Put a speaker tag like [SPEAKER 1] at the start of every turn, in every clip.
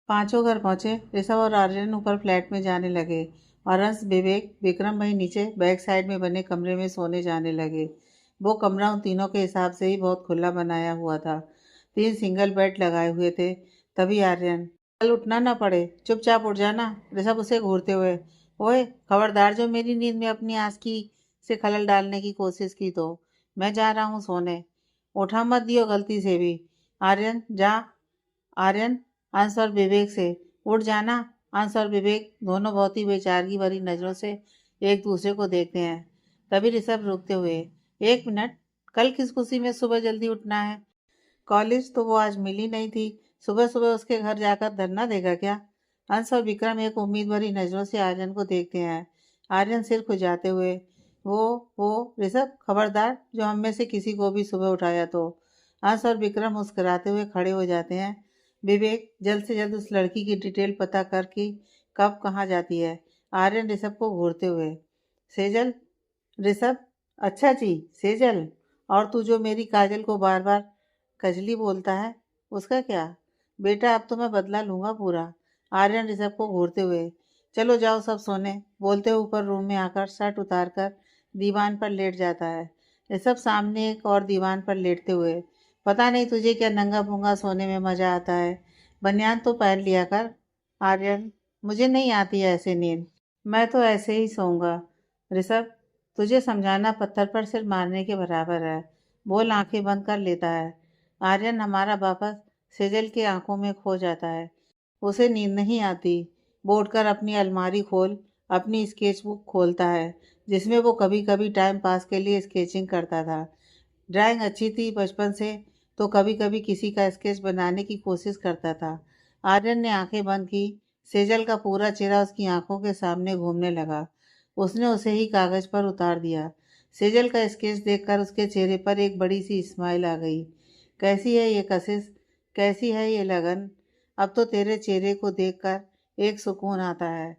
[SPEAKER 1] पांचों घर पहुंचे। ऋषभ और आर्यन ऊपर फ्लैट में जाने लगे और अंश, विवेक, विक्रम भाई नीचे बैक साइड में बने कमरे में सोने जाने लगे। वो कमरा उन तीनों के हिसाब से ही बहुत खुला बनाया हुआ था। 3 सिंगल बेड लगाए हुए थे। तभी आर्यन, कल उठना ना पड़े, चुपचाप उठ जाना। ऋषभ उसे घूरते हुए, ओए खबरदार, जो मेरी नींद में अपनी आस्की से खलल डालने की कोशिश की तो मैं जा रहा हूँ सोने। उठा मत दियो गलती से भी। आर्यन जा। आर्यन, अंश और विवेक से, उठ जाना। अंश और विवेक दोनों बहुत ही बेचारगी भरी नजरों से एक दूसरे को देखते हैं। तभी ऋषभ रुकते हुए, 1 मिनट, कल किस खुशी में सुबह जल्दी उठना है? कॉलेज तो वो आज मिली नहीं थी। सुबह सुबह उसके घर जाकर धरना देगा क्या? अंश और विक्रम एक उम्मीद भरी नजरों से आर्यन को देखते हैं। आर्यन सिर खुजाते हुए, वो ऋषभ, खबरदार, जो हम में से किसी को भी सुबह उठाया तो। अंश और विक्रम मुस्कुराते हुए खड़े हो जाते हैं। विवेक, जल्द से जल्द उस लड़की की डिटेल पता करके कब कहाँ जाती है। आर्यन ऋषभ को घूरते हुए, सेजल। ऋषभ, अच्छा जी, सेजल। और तू जो मेरी काजल को बार बार कजली बोलता है, उसका क्या? बेटा, अब तो मैं बदला लूंगा पूरा। आर्यन ऋषभ को घूरते हुए, चलो जाओ सब सोने, बोलते हुए ऊपर रूम में आकर शर्ट उतार कर दीवान पर लेट जाता है। ऋषभ सामने एक और दीवान पर लेटते हुए, पता नहीं तुझे क्या नंगा पुंगा सोने में मजा आता है, बनियान तो पहन लिया कर। आर्यन, मुझे नहीं आती है ऐसे नींद, मैं तो ऐसे ही सोऊंगा। ऋषभ, तुझे समझाना पत्थर पर सिर मारने के बराबर है। बोल आंखें बंद कर लेता है। आर्यन, हमारा वापस सेजल की आंखों में खो जाता है। उसे नींद नहीं आती। वो उठकर अपनी अलमारी खोल अपनी स्केच बुक खोलता है, जिसमें वो कभी कभी टाइम पास के लिए स्केचिंग करता था। ड्राइंग अच्छी थी बचपन से, तो कभी कभी किसी का स्केच बनाने की कोशिश करता था। आर्यन ने आंखें बंद की। सेजल का पूरा चेहरा उसकी आंखों के सामने घूमने लगा। उसने उसे ही कागज पर उतार दिया। सेजल का स्केच देखकर उसके चेहरे पर एक बड़ी सी स्माइल आ गई। कैसी है ये कशिश, कैसी है ये लगन। अब तो तेरे चेहरे को देखकर एक सुकून आता है।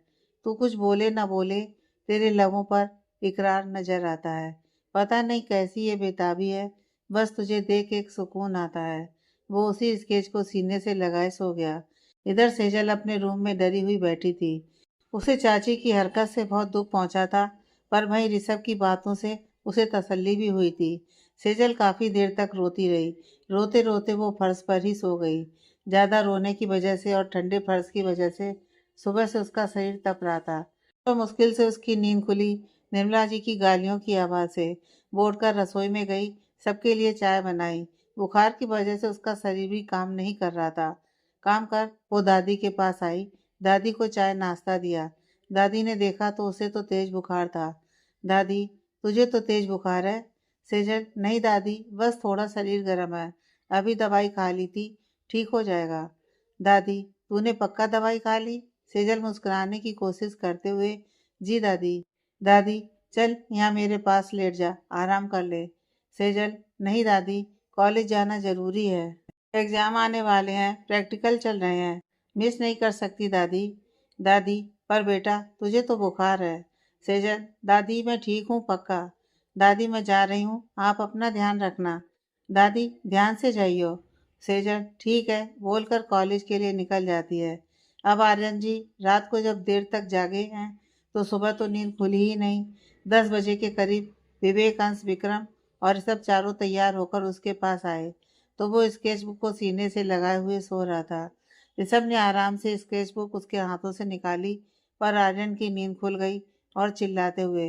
[SPEAKER 1] तू कुछ बोले ना बोले, तेरे लबों पर इकरार नजर आता है। पता नहीं कैसी ये बेताबी है, बस तुझे देख एक सुकून आता है। वो उसी स्केच को सीने से लगाए सो गया। इधर सेजल अपने रूम में डरी हुई बैठी थी। उसे चाची की हरकत से बहुत दुख पहुंचा था, पर वहीं ऋषभ की बातों से उसे तसल्ली भी हुई थी। सेजल काफी देर तक रोती रही। रोते रोते वो फर्श पर ही सो गई। ज्यादा रोने की वजह से और ठंडे फर्श की वजह से सुबह से उसका शरीर तप रहा था। तो मुश्किल से उसकी नींद खुली, निर्मला जी की गालियों की आवाज से। वो उठकर रसोई में गई, सबके लिए चाय बनाई। बुखार की वजह से उसका शरीर भी काम नहीं कर रहा था। काम कर वो दादी के पास आई। दादी को चाय नाश्ता दिया। दादी ने देखा तो उसे तो तेज बुखार था। दादी, तुझे तो तेज बुखार है? सेजल, नहीं दादी, बस थोड़ा शरीर गर्म है, अभी दवाई खा ली थी, ठीक हो जाएगा। दादी, तूने पक्का दवाई खा ली? सेजल मुस्कुराने की कोशिश करते हुए, जी दादी। दादी, चल यहाँ मेरे पास लेट जा, आराम कर ले। सेजल, नहीं दादी, कॉलेज जाना जरूरी है, एग्जाम आने वाले हैं, प्रैक्टिकल चल रहे हैं, मिस नहीं कर सकती दादी। दादी, पर बेटा तुझे तो बुखार है। सेजल, दादी मैं ठीक हूँ पक्का। दादी मैं जा रही हूँ, आप अपना ध्यान रखना। दादी, ध्यान से जाइयो। सेजल, ठीक है, बोलकर कॉलेज के लिए निकल जाती है। अब आर्यन जी, रात को जब देर तक जागे हैं तो सुबह तो नींद खुली ही नहीं। 10 बजे के करीब विवेक, अंश, विक्रम और सब चारों तैयार होकर उसके पास आए तो वो स्केच बुक को सीने से लगाए हुए सो रहा था। ऋषभ ने आराम से स्केच बुक उसके हाथों से निकाली, पर आर्यन की नींद खुल गई और चिल्लाते हुए,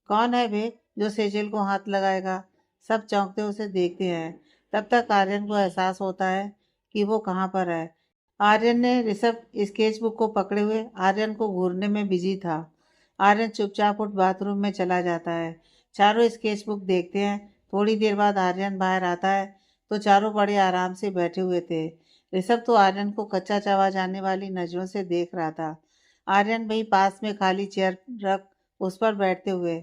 [SPEAKER 1] कौन है बे जो सेजल को हाथ लगाएगा? सब चौंकते उसे देखते हैं। तब तक आर्यन को एहसास होता है कि वो कहाँ पर है। आर्यन ने ऋषभ स्केच बुक को पकड़े हुए आर्यन को घूरने में बिजी था। आर्यन चुपचाप उठ बाथरूम में चला जाता है। चारों स्केच बुक देखते हैं। थोड़ी देर बाद आर्यन बाहर आता है तो चारों बड़े आराम से बैठे हुए थे। ऋषभ तो आर्यन को कच्चा चबा जाने वाली नजरों से देख रहा था। आर्यन वही पास में खाली चेयर रख उस पर बैठते हुए,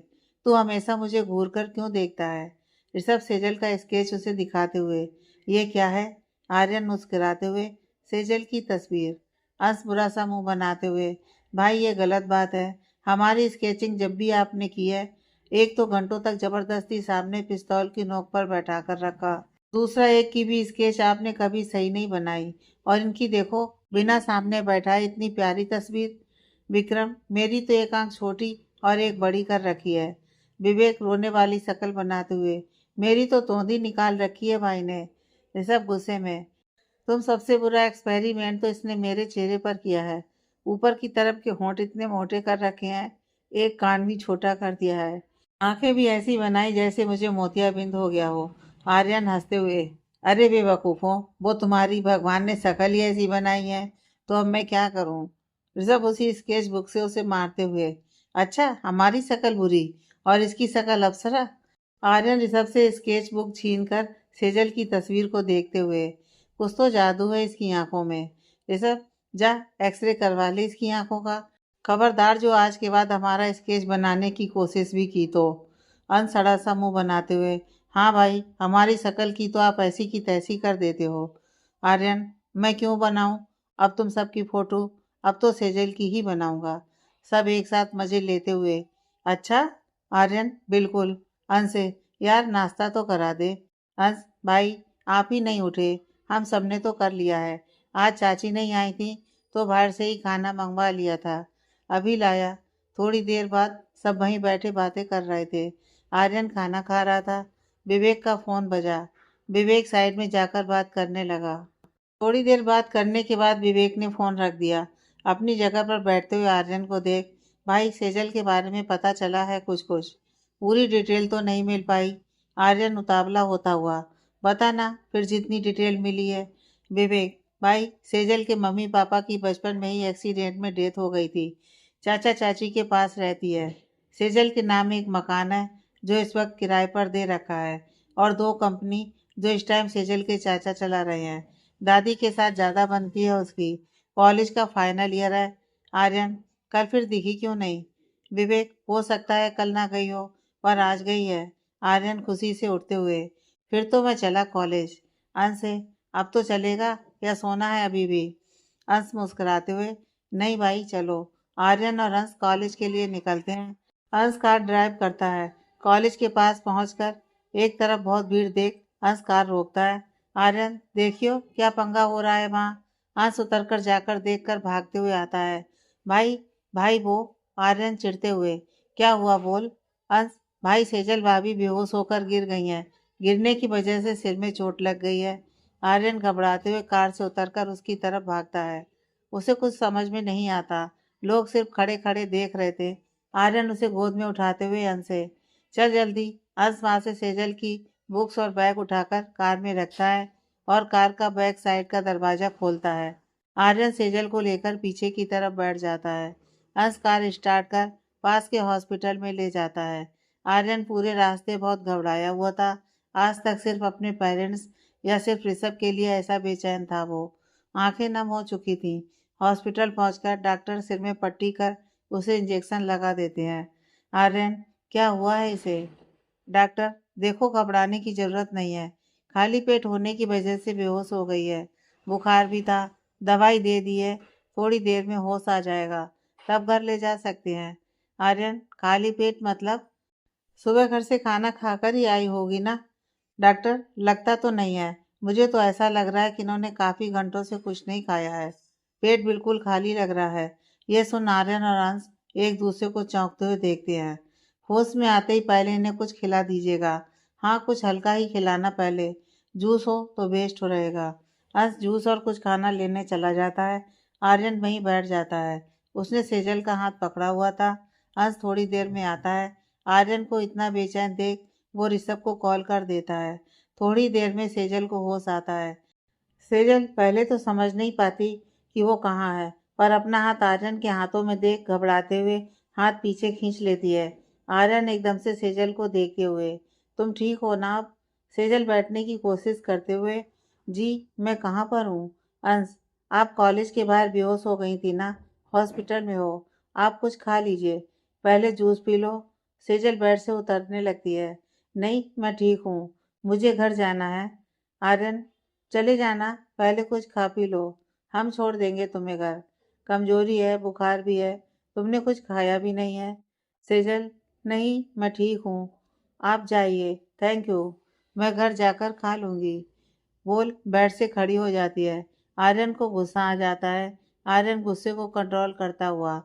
[SPEAKER 1] तू हमेशा मुझे घूर कर क्यों देखता है? ऋषभ सेजल का स्केच उसे दिखाते हुए, ये क्या है? आर्यन मुस्कुराते हुए, सेजल की तस्वीर। अंश बुरा सा मुंह बनाते हुए, भाई ये गलत बात है, हमारी स्केचिंग जब भी आपने की है, एक तो घंटों तक जबरदस्ती सामने पिस्तौल की नोक पर बैठा कर रखा, दूसरा एक की भी स्केच आपने कभी सही नहीं बनाई, और इनकी देखो, बिना सामने बैठाए इतनी प्यारी तस्वीर। विक्रम, मेरी तो एक आंख छोटी और एक बड़ी कर रखी है। विवेक रोने वाली शक्ल बनाते हुए, मेरी तो तोंदी निकाल रखी है भाई ने। ऋषभ गुस्से में, तुम सबसे बुरा एक्सपेरिमेंट तो इसने मेरे चेहरे पर किया है। ऊपर की तरफ के होंठ इतने मोटे कर रखे हैं, एक कान भी छोटा कर दिया है, आंखें भी ऐसी बनाई जैसे मुझे मोतियाबिंद हो गया हो। आर्यन हंसते हुए, अरे बेवकूफ़ों, वो तुम्हारी भगवान ने शक्ल ही ऐसी बनाई है, तो अब मैं क्या करूं? ऋषभ उसी स्केच बुक से उसे मारते हुए, अच्छा हमारी शक्ल बुरी और इसकी शक्ल अप्सरा? आर्यन ऋषभ से स्केच बुक छीन कर सेजल की तस्वीर को देखते हुए, कुछ तो जादू है इसकी आंखों में। ऋषभ, जा एक्सरे करवा ले इसकी आंखों का। खबरदार जो आज के बाद हमारा स्केच बनाने की कोशिश भी की तो। अनसड़ा सा मुंह बनाते हुए, हाँ भाई, हमारी शक्ल की तो आप ऐसी की तैसी कर देते हो। आर्यन, मैं क्यों बनाऊं अब तुम सबकी फोटो? अब तो सेजल की ही बनाऊंगा। सब एक साथ मजे लेते हुए, अच्छा? आर्यन, बिल्कुल। अंश से, यार नाश्ता तो करा दे। अंश, भाई आप ही नहीं उठे, हम सब ने तो कर लिया है। आज चाची नहीं आई थी तो बाहर से ही खाना मंगवा लिया था, अभी लाया। थोड़ी देर बाद सब वहीं बैठे बातें कर रहे थे। आर्यन खाना खा रहा था। विवेक का फोन बजा। विवेक साइड में जाकर बात करने लगा। थोड़ी देर बात करने के बाद विवेक ने फोन रख दिया। अपनी जगह पर बैठते हुए आर्यन को देख, भाई सेजल के बारे में पता चला है कुछ कुछ? पूरी डिटेल तो नहीं मिल पाई। आर्यन उतावला होता हुआ, बता ना फिर जितनी डिटेल मिली है। विवेक, भाई सेजल के मम्मी पापा की बचपन में ही एक्सीडेंट में डेथ हो गई थी। चाचा चाची के पास रहती है। सेजल के नाम एक मकान है जो इस वक्त किराए पर दे रखा है, और दो कंपनी जो इस टाइम सेजल के चाचा चला रहे हैं। दादी के साथ ज़्यादा बनती है उसकी। कॉलेज का फाइनल ईयर है। आर्यन, कल फिर दिखी क्यों नहीं? विवेक, हो सकता है कल ना गई हो, पर आज गई है। आर्यन खुशी से उठते हुए, फिर तो मैं चला कॉलेज। अंश से, अब तो चलेगा या सोना है अभी भी? अंश मुस्कुराते हुए, नहीं भाई चलो। आर्यन और अंश कॉलेज के लिए निकलते हैं। अंश कार ड्राइव करता है। कॉलेज के पास पहुंचकर एक तरफ बहुत भीड़ देख अंश कार रोकता है। आर्यन, देखियो क्या पंगा हो रहा है वहाँ। अंश उतरकर जाकर देखकर भागते हुए आता है। भाई, भाई वो। आर्यन चिढ़ते हुए, क्या हुआ बोल। अंश, भाई सेजल भाभी बेहोश होकर गिर गई हैं। गिरने की वजह से सिर में चोट लग गई है। आर्यन घबराते हुए कार से उतरकर उसकी तरफ भागता है। उसे कुछ समझ में नहीं आता। लोग सिर्फ खड़े खड़े देख रहे थे। आर्यन उसे गोद में उठाते हुए अंश से, चल जल्दी। अंश वहां से सेजल की बुक्स और बैग उठाकर कार में रखता है और कार का बैक साइड का दरवाजा खोलता है। आर्यन सेजल को लेकर पीछे की तरफ बैठ जाता है। अंश कार स्टार्ट कर पास के हॉस्पिटल में ले जाता है। आर्यन पूरे रास्ते बहुत घबराया हुआ था। आज तक सिर्फ अपने पेरेंट्स या सिर्फ ऋषभ के लिए ऐसा बेचैन था वो। आंखें नम हो चुकी थीं। हॉस्पिटल पहुंचकर डॉक्टर सिर में पट्टी कर उसे इंजेक्शन लगा देते हैं। आर्यन, क्या हुआ है इसे? डॉक्टर, देखो घबराने की जरूरत नहीं है, खाली पेट होने की वजह से बेहोश हो गई है। बुखार भी था, दवाई दे दी है, थोड़ी देर में होश आ जाएगा, तब घर ले जा सकते हैं। आर्यन, खाली पेट मतलब? सुबह घर से खाना खाकर ही आई होगी ना? डॉक्टर, लगता तो नहीं है, मुझे तो ऐसा लग रहा है कि इन्होंने काफी घंटों से कुछ नहीं खाया है। पेट बिल्कुल खाली लग रहा है। यह सुन आर्यन और अंश एक दूसरे को चौंकते हुए देखते हैं। होश में आते ही पहले इन्हें कुछ खिला दीजिएगा। हाँ, कुछ हल्का ही खिलाना पहले। जूस हो तो बेस्ट हो रहेगा। अंश जूस और कुछ खाना लेने चला जाता है। आर्यन वहीं बैठ जाता है। उसने सेजल का हाथ पकड़ा हुआ था। अंश थोड़ी देर में आता है। आर्यन को इतना बेचैन देख वो ऋषभ को कॉल कर देता है। थोड़ी देर में सेजल को होश आता है। सेजल पहले तो समझ नहीं पाती कि वो कहाँ है, पर अपना हाथ आर्यन के हाथों में देख घबराते हुए हाथ पीछे खींच लेती है। आर्यन एकदम से सेजल को देखते हुए, तुम ठीक हो ना अब? सेजल बैठने की कोशिश करते हुए, जी मैं कहाँ पर हूँ? अंश, आप कॉलेज के बाहर बेहोश हो गई थी ना, हॉस्पिटल में हो। आप कुछ खा लीजिए, पहले juice P low. Sejal bed से उतरने लगती है। नहीं मैं ठीक हूँ, मुझे घर जाना है। आर्यन, चले जाना, पहले कुछ खा पी लो, हम छोड़ देंगे तुम्हें घर। कमजोरी है, बुखार भी है, तुमने कुछ खाया भी नहीं है। सेजल, नहीं मैं ठीक हूँ, आप जाइए, थैंक यू, मैं घर जाकर खा लूँगी। बोल बेड से खड़ी हो जाती है। आर्यन को गुस्सा आ जाता है। आर्यन गुस्से को कंट्रोल करता हुआ,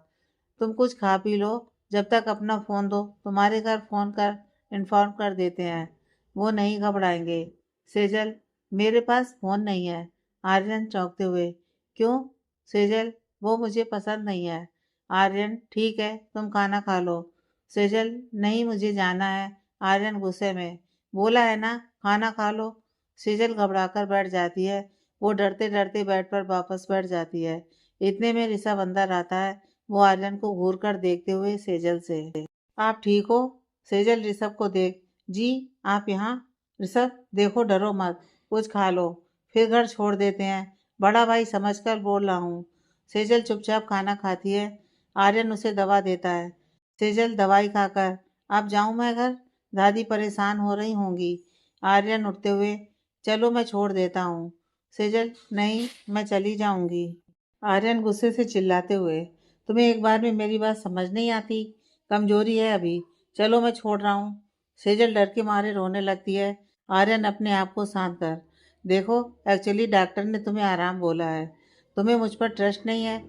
[SPEAKER 1] तुम कुछ खा पी लो, जब तक अपना फ़ोन दो, तुम्हारे घर फ़ोन कर इन्फॉर्म कर देते हैं, वो नहीं घबराएंगे। सेजल, मेरे पास फ़ोन नहीं है। आर्यन चौंकते हुए, क्यों? सेजल, वो मुझे पसंद नहीं है। आर्यन, ठीक है, तुम खाना खा लो। सेजल, नहीं, मुझे जाना है। आर्यन गुस्से में, बोला है ना, खाना खा लो। सेजल घबराकर बैठ जाती है। वो डरते डरते बेड पर वापस बैठ जाती है। इतने में ऋषभ अंदर आता है। वो आर्यन को घूर कर देखते हुए सेजल से, आप ठीक हो? सेजल ऋषभ को देख, जी, आप यहाँ? ऋषभ, देखो, डरो मत, कुछ खा लो, फिर घर छोड़ देते हैं, बड़ा भाई समझकर बोल रहा हूँ। सेजल चुपचाप खाना खाती है। आर्यन उसे दवा देता है। सेजल दवाई खाकर, अब जाऊं मैं घर? दादी परेशान हो रही होंगी। आर्यन उठते हुए, चलो मैं छोड़ देता हूँ। सेजल, नहीं, मैं चली जाऊंगी। आर्यन गुस्से से चिल्लाते हुए, तुम्हें एक बार में मेरी बात समझ नहीं आती? कमजोरी है अभी, चलो मैं छोड़ रहा हूँ। सेजल डर के मारे रोने लगती है। आर्यन अपने आप को शांत कर, देखो, एक्चुअली डॉक्टर ने तुम्हें आराम बोला है, तुम्हें मुझ पर ट्रस्ट नहीं है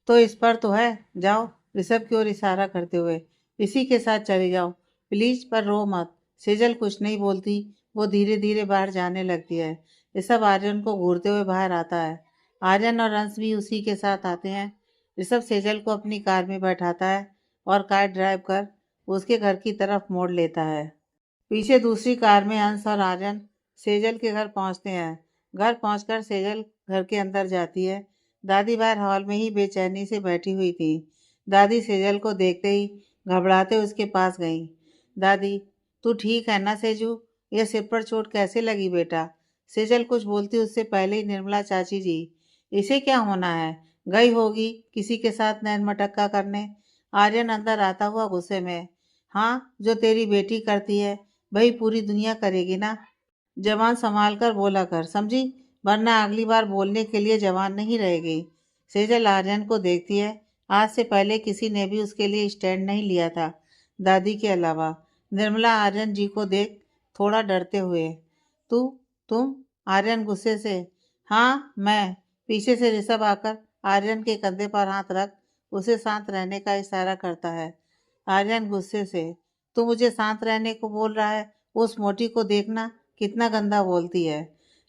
[SPEAKER 1] तो इस पर तो है, जाओ। ऋषभ की ओर इशारा करते हुए, इसी के साथ चले जाओ, प्लीज, पर रो मत। सेजल कुछ नहीं बोलती। वो धीरे धीरे बाहर जाने लगती है। ऋषभ आर्यन को घूरते हुए बाहर आता है। आर्यन और अंश भी उसी के साथ आते हैं। ऋषभ सेजल को अपनी कार में बैठाता है और कार ड्राइव कर उसके घर की तरफ मोड़ लेता है। पीछे दूसरी कार में अंश और आर्यन सेजल के घर पहुंचते हैं। घर पहुंचकर सेजल घर के अंदर जाती है। दादी बाहर हॉल में ही बेचैनी से बैठी हुई थी। दादी सेजल को देखते ही घबराते उसके पास गई। दादी, तू ठीक है ना सेजू? यह सिर पर चोट कैसे लगी बेटा? सेजल कुछ बोलती उससे पहले ही निर्मला, चाची जी, इसे क्या होना है? गई होगी किसी के साथ नैन मटक्का करने। आर्यन अंदर आता हुआ गुस्से में, हाँ, जो तेरी बेटी करती है वही पूरी दुनिया करेगी ना। जबान संभाल कर बोला कर, समझी? वरना अगली बार बोलने के लिए जबान नहीं रहेगी। सेजल आर्यन को देखती है। आज से पहले किसी ने भी उसके लिए स्टैंड नहीं लिया था, दादी के अलावा। निर्मला आर्यन जी को देख थोड़ा डरते हुए, तू, तुम? आर्यन गुस्से से, हाँ, मैं। पीछे से ऋषभ आकर आर्यन के कंधे पर हाथ रख उसे शांत रहने का इशारा करता है। आर्यन गुस्से से, तू मुझे शांत रहने को बोल रहा है? उस मोटी को देखना कितना गंदा बोलती है।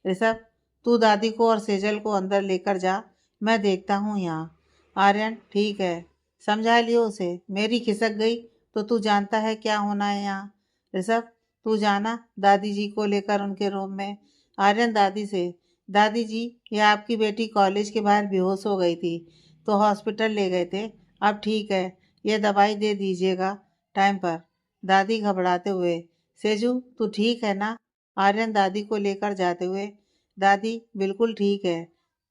[SPEAKER 1] ऋषभ, तू दादी को और सेजल को अंदर लेकर जा, मैं देखता हूँ यहाँ। आर्यन, ठीक है, समझा लियो उसे, मेरी खिसक गई तो तू जानता है क्या होना है यहाँ। ऋषभ, तू जाना दादी जी को लेकर उनके रूम में। आर्यन दादी से, दादी जी, ये आपकी बेटी कॉलेज के बाहर बेहोश हो गई थी तो हॉस्पिटल ले गए थे, अब ठीक है, ये दवाई दे दीजिएगा टाइम पर। दादी घबराते हुए, सेजू, तू ठीक है ना? आर्यन दादी को लेकर जाते हुए, दादी बिल्कुल ठीक है,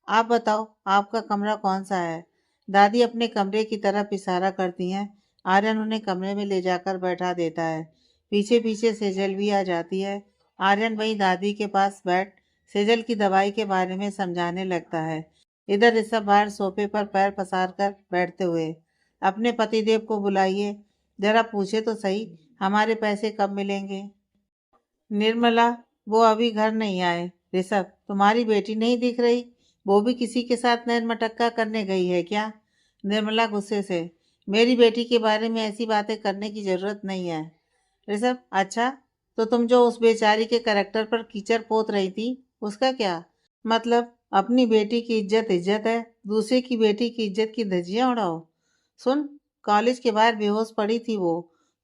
[SPEAKER 1] आप बताओ आपका कमरा कौन सा है? दादी अपने कमरे की तरफ इशारा करती हैं। आर्यन उन्हें कमरे में ले जाकर बैठा देता है। पीछे पीछे सेजल भी आ जाती है। आर्यन वही दादी के पास बैठ सेजल की दवाई के बारे में समझाने लगता है। इधर ऋषभ बाहर सोफे पर पैर पसार कर बैठते हुए, अपने पतिदेव को बुलाइए, जरा पूछे तो सही हमारे पैसे कब मिलेंगे। निर्मला, वो अभी घर नहीं आए। ऋषभ, तुम्हारी बेटी नहीं दिख रही, वो भी किसी के साथ नैन मटक्का करने गई है क्या? निर्मला गुस्से से, मेरी बेटी के बारे में ऐसी बातें करने की जरूरत नहीं है। ऋषभ, अच्छा, तो तुम जो उस बेचारी के करेक्टर पर कीचड़ पोत रही थी, उसका क्या? मतलब अपनी बेटी की इज्जत इज्जत है, दूसरे की बेटी की इज्जत की धज्जियां उड़ाओ। सुन, कॉलेज के बाहर बेहोश पड़ी थी वो,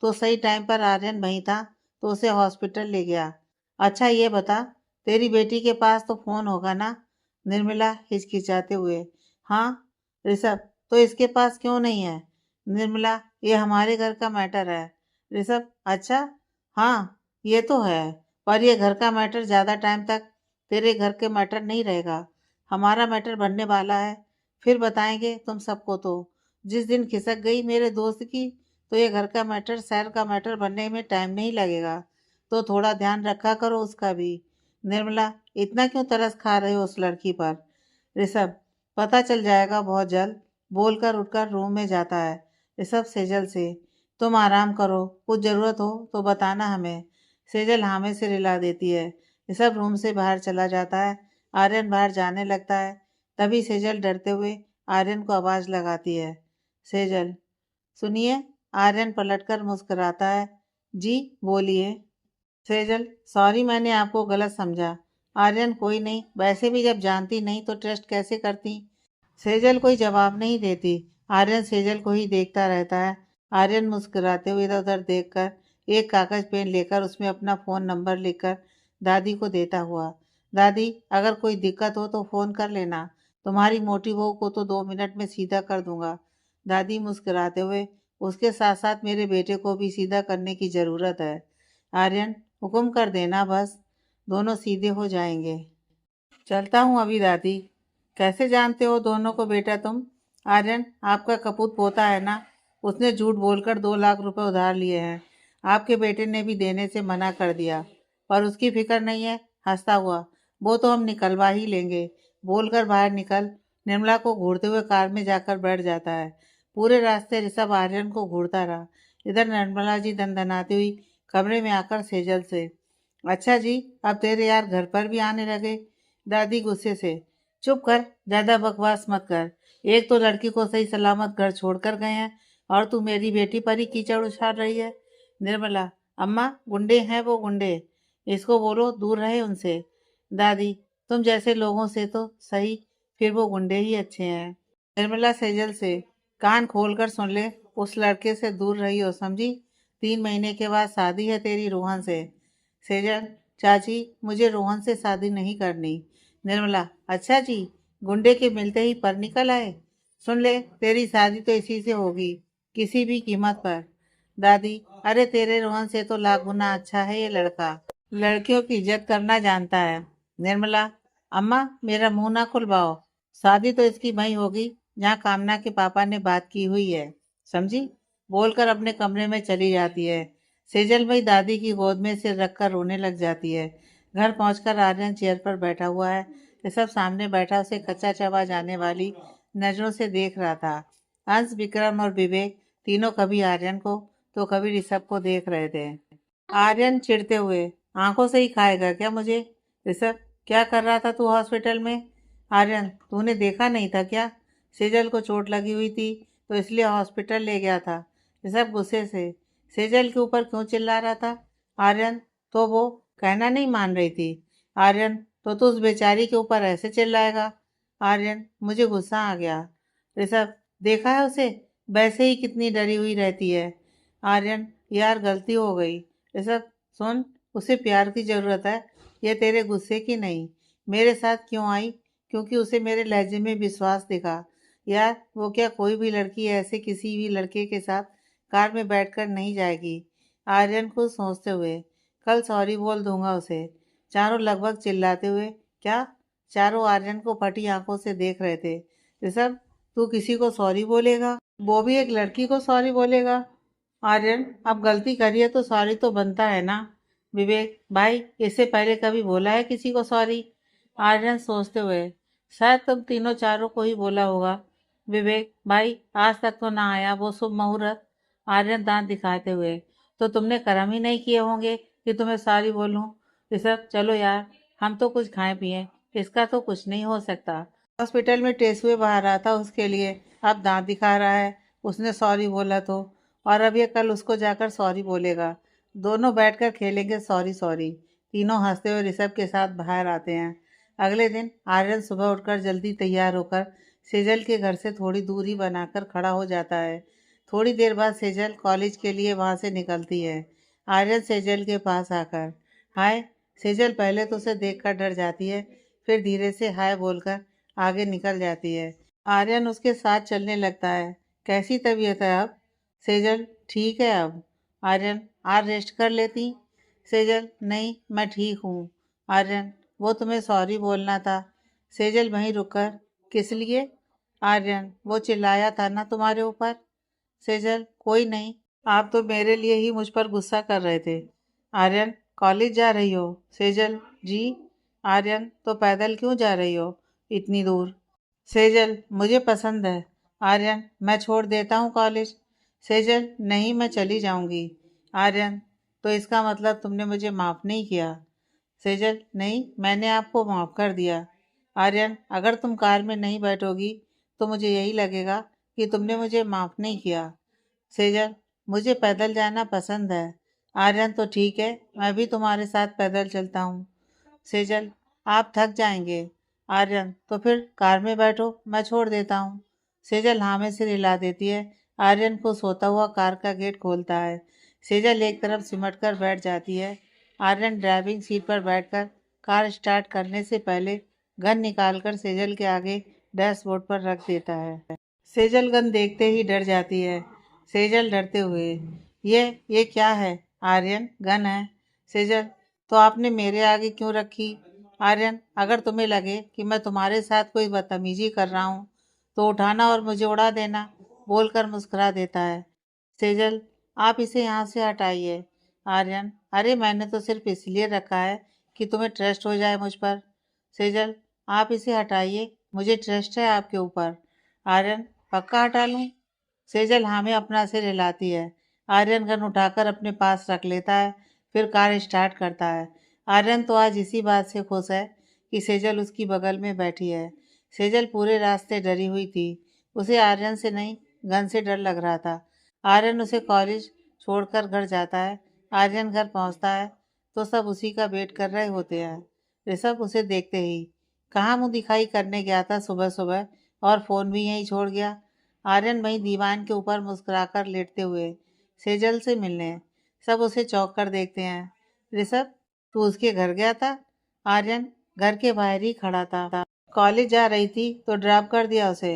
[SPEAKER 1] तो सही टाइम पर आर्यन वहीं था तो उसे हॉस्पिटल ले गया। अच्छा ये बता, तेरी बेटी के पास तो फोन होगा ना? निर्मला हिचकिचाते हुए, हाँ। ऋषभ, तो इसके पास क्यों नहीं है? निर्मला, ये हमारे घर का मैटर है। ऋषभ, अच्छा, हाँ, ये तो है, पर ये घर का मैटर ज्यादा टाइम तक तेरे घर के मैटर नहीं रहेगा, हमारा मैटर बनने वाला है, फिर बताएंगे तुम सबको। तो जिस दिन खिसक गई मेरे दोस्त की, तो ये घर का मैटर शहर का मैटर बनने में टाइम नहीं लगेगा, तो थोड़ा ध्यान रखा करो उसका भी। निर्मला, इतना क्यों तरस खा रहे हो उस लड़की पर? ऋषभ, पता चल जाएगा बहुत जल्द। बोलकर उठकर रूम में जाता है। ऋषभ सेजल से, तुम आराम करो, कुछ ज़रूरत हो तो बताना हमें। सेजल हाँ में से रिला देती है। ऋषभ रूम से बाहर चला जाता है। आर्यन बाहर जाने लगता है। तभी सेजल डरते हुए आर्यन को आवाज लगाती है। सेजल, सुनिए। आर्यन पलटकर मुस्कुराता है। जी बोलिए। सेजल, सॉरी मैंने आपको गलत समझा। आर्यन, कोई नहीं, वैसे भी जब जानती नहीं तो ट्रस्ट कैसे करती। सेजल कोई जवाब नहीं देती। आर्यन सेजल को ही देखता रहता है। आर्यन मुस्कुराते हुए इधर उधर देखकर एक कागज पेन लेकर उसमें अपना फ़ोन नंबर लिखकर दादी को देता हुआ, दादी अगर कोई दिक्कत हो तो फ़ोन कर लेना, तुम्हारी मोटी बहू को तो 2 मिनट में सीधा कर दूंगा। दादी मुस्कुराते हुए, उसके साथ साथ मेरे बेटे को भी सीधा करने की ज़रूरत है। आर्यन, हुक्म कर देना बस, दोनों सीधे हो जाएंगे। चलता हूँ अभी दादी। कैसे जानते हो दोनों को बेटा तुम? आर्यन, आपका कपूत पोता है ना, उसने झूठ बोलकर 2 लाख रुपए उधार लिए हैं। आपके बेटे ने भी देने से मना कर दिया, पर उसकी फिक्र नहीं है। हंसता हुआ, वो तो हम निकलवा ही लेंगे। बोलकर बाहर निकल निर्मला को घूरते हुए कार में जाकर बैठ जाता है। पूरे रास्ते ऋषभ आर्यन को घूरता रहा। इधर निर्मला जी दनदनाती हुई कमरे में आकर सेजल से, अच्छा जी, अब तेरे यार घर पर भी आने लगे। दादी गुस्से से, चुप कर, ज्यादा बकवास मत कर। एक तो लड़की को सही सलामत घर छोड़कर गए हैं और तू मेरी बेटी पर ही कीचड़ उछाल रही है। निर्मला, अम्मा गुंडे हैं वो, गुंडे, इसको बोलो दूर रहे उनसे। दादी, तुम जैसे लोगों से तो सही, फिर वो गुंडे ही अच्छे हैं। निर्मला सेजल से, कान खोलकर सुन ले, उस लड़के से दूर रही हो, समझी? 3 महीने के बाद शादी है तेरी रोहन से। सेजल, चाची मुझे रोहन से शादी नहीं करनी। निर्मला, अच्छा जी, गुंडे के मिलते ही पर निकल आए। सुन ले, तेरी शादी तो इसी से होगी, किसी भी कीमत पर। दादी, अरे तेरे रोहन से तो लाख गुना अच्छा है ये लड़का, लड़कियों की इज्जत करना जानता है। निर्मला, अम्मा मेरा मुंह ना खुलवाओ, शादी तो इसकी वही होगी जहाँ कामना के पापा ने बात की हुई है, समझी? बोलकर अपने कमरे में चली जाती है। सेजल भाई दादी की गोद में सिर रखकर रोने लग जाती है। घर पहुंचकर आर्यन चेयर पर बैठा हुआ है। ऋषभ सामने बैठा उसे कच्चा चबा जाने वाली नजरों से देख रहा था। अंश, विक्रम और विवेक तीनों कभी आर्यन को तो कभी ऋषभ को देख रहे थे। आर्यन चिढ़ते हुए, आंखों से ही खाएगा क्या मुझे? ऋषभ, क्या कर रहा था तू हॉस्पिटल में? आर्यन, तूने देखा नहीं था क्या? सेजल को चोट लगी हुई थी तो इसलिए हॉस्पिटल ले गया था। ऋषभ गुस्से से, सेजल के ऊपर क्यों चिल्ला रहा था? आर्यन, तो वो कहना नहीं मान रही थी। आर्यन, तो तू उस बेचारी के ऊपर ऐसे चिल्लाएगा? आर्यन, मुझे गुस्सा आ गया। ऋषभ, देखा है उसे, वैसे ही कितनी डरी हुई रहती है। आर्यन, यार गलती हो गई। ऋषभ, सुन, उसे प्यार की ज़रूरत है, ये तेरे गुस्से की नहीं। मेरे साथ क्यों आई? क्योंकि उसे मेरे लहजे में विश्वास दिखा। यार वो क्या कोई भी लड़की ऐसे किसी भी लड़के के साथ कार में बैठकर नहीं जाएगी। आर्यन को सोचते हुए, कल सॉरी बोल दूंगा उसे। चारों लगभग चिल्लाते हुए, क्या? चारों आर्यन को फटी आंखों से देख रहे थे। ऋषभ, तू किसी को सॉरी बोलेगा? वो भी एक लड़की को सॉरी बोलेगा? आर्यन, अब गलती करी है तो सॉरी तो बनता है ना। विवेक, भाई इससे पहले कभी बोला है किसी को सॉरी? आर्यन सोचते हुए, शायद तुम तीनों चारों को ही बोला होगा। विवेक, भाई आज तक तो ना आया वो शुभ मुहूर्त। आर्यन दांत दिखाते हुए, तो तुमने कर्म ही नहीं किए होंगे कि तुम्हें सॉरी बोलूं। ऋषभ, चलो यार, हम तो कुछ खाएं पिए, इसका तो कुछ नहीं हो सकता। हॉस्पिटल में टेस्ट हुए बाहर रहा था उसके लिए, अब दांत दिखा रहा है। उसने सॉरी बोला तो, और अब ये कल उसको जाकर सॉरी बोलेगा। दोनों बैठकर खेलेंगे सॉरी सॉरी। तीनों हंसते हुए ऋषभ के साथ बाहर आते हैं। अगले दिन आर्यन सुबह उठकर जल्दी तैयार होकर सेजल के घर से थोड़ी दूरी बनाकर खड़ा हो जाता है। थोड़ी देर बाद सेजल कॉलेज के लिए वहां से निकलती है। आर्यन सेजल के पास आकर, हाय। सेजल पहले तो उसे देखकर डर जाती है, फिर धीरे से हाय बोलकर आगे निकल जाती है। आर्यन उसके साथ चलने लगता है। कैसी तबीयत है अब? सेजल, ठीक है अब। आर्यन, आज रेस्ट कर लेती? सेजल, नहीं मैं ठीक हूँ। आर्यन, वो तुम्हें सॉरी बोलना था। सेजल वहीं रुककर, किस लिए? आर्यन, वो चिल्लाया था ना तुम्हारे ऊपर। सेजल, कोई नहीं, आप तो मेरे लिए ही मुझ पर गुस्सा कर रहे थे। आर्यन, कॉलेज जा रही हो? सेजल, जी। आर्यन, तो पैदल क्यों जा रही हो इतनी दूर? सेजल, मुझे पसंद है। आर्यन, मैं छोड़ देता हूँ कॉलेज। सेजल, नहीं मैं चली जाऊंगी। आर्यन, तो इसका मतलब तुमने मुझे माफ़ नहीं किया? सेजल, नहीं मैंने आपको माफ़ कर दिया। आर्यन, अगर तुम कार में नहीं बैठोगी तो मुझे यही लगेगा कि तुमने मुझे माफ़ नहीं किया। सेजल, मुझे पैदल जाना पसंद है। आर्यन, तो ठीक है, मैं भी तुम्हारे साथ पैदल चलता हूँ। सेजल, आप थक जाएंगे। आर्यन, तो फिर कार में बैठो, मैं छोड़ देता हूँ। सेजल हाँ में सिर हिला देती है। आर्यन को सोता हुआ कार का गेट खोलता है। सेजल एक तरफ सिमट कर बैठ जाती है। आर्यन ड्राइविंग सीट पर बैठकर कार स्टार्ट करने से पहले गन निकालकर सेजल के आगे डैशबोर्ड पर रख देता है। सेजल गन देखते ही डर जाती है। सेजल डरते हुए, ये क्या है? आर्यन, गन है। सेजल, तो आपने मेरे आगे क्यों रखी? आर्यन, अगर तुम्हें लगे कि मैं तुम्हारे साथ कोई बदतमीजी कर रहा हूँ तो उठाना और मुझे उड़ा देना, बोलकर मुस्कुरा देता है। सेजल, आप इसे यहाँ से हटाइए। आर्यन, अरे मैंने तो सिर्फ इसलिए रखा है कि तुम्हें ट्रस्ट हो जाए मुझ पर। सेजल, आप इसे हटाइए, मुझे ट्रस्ट है आपके ऊपर। आर्यन, पक्का हटा लूँ? सेजल हाँ में अपना सिर हिलाती है। आर्यन गन उठाकर अपने पास रख लेता है, फिर कार स्टार्ट करता है। आर्यन तो आज इसी बात से खुश है कि सेजल उसकी बगल में बैठी है। सेजल पूरे रास्ते डरी हुई थी। उसे आर्यन से नहीं, गन से डर लग रहा था। आर्यन उसे कॉलेज छोड़कर घर जाता है। आर्यन घर पहुंचता है तो सब उसी का वेट कर रहे होते हैं। ऋषभ उसे देखते ही, कहाँ मुंह दिखाई करने गया था सुबह सुबह, और फ़ोन भी यहीं छोड़ गया। आर्यन वहीं दीवान के ऊपर मुस्कुराकर लेटते हुए सेजल से मिलने। सब उसे चौंक कर देखते हैं। ऋषभ, तू उसके घर गया था? आर्यन घर के बाहर ही खड़ा था। कॉलेज जा रही थी तो ड्रॉप कर दिया उसे।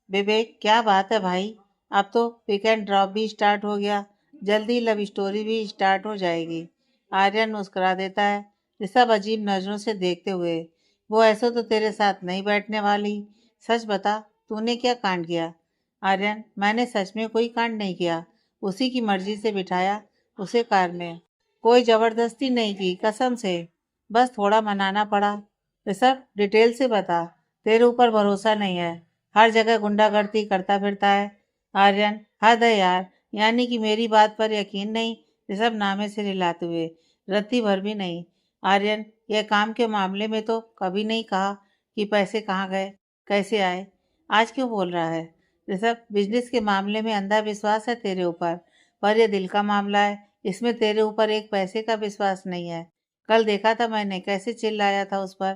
[SPEAKER 1] विवेक, क्या बात है भाई, अब तो पिक एंड ड्रॉप भी स्टार्ट हो गया, जल्दी लव स्टोरी भी स्टार्ट हो जाएगी। आर्यन मुस्कुरा देता है, ऋषभ अजीब नजरों से देखते हुए। वो ऐसे तो तेरे साथ नहीं बैठने वाली, सच बता, तूने क्या कांड किया? आर्यन, मैंने सच में कोई कांड नहीं किया, उसी की मर्जी से बिठाया उसे कार में, कोई जबरदस्ती नहीं की, कसम से, बस थोड़ा मनाना पड़ा। ऋषभ, डिटेल से बता, तेरे ऊपर भरोसा नहीं है, हर जगह गुंडागर्दी करता फिरता है। आर्यन, हद है यार, यानी कि मेरी बात पर यकीन नहीं? ऋषभ नामे से हिलाते हुए, रत्ती भर भी नहीं। आर्यन, यह काम के मामले में तो कभी नहीं कहा कि पैसे कहाँ गए, कैसे आए, आज क्यों बोल रहा है? ऋषभ, बिजनेस के मामले में अंधा विश्वास है तेरे ऊपर, पर यह दिल का मामला है, इसमें तेरे ऊपर एक पैसे का विश्वास नहीं है। कल देखा था मैंने कैसे चिल्लाया था उस पर।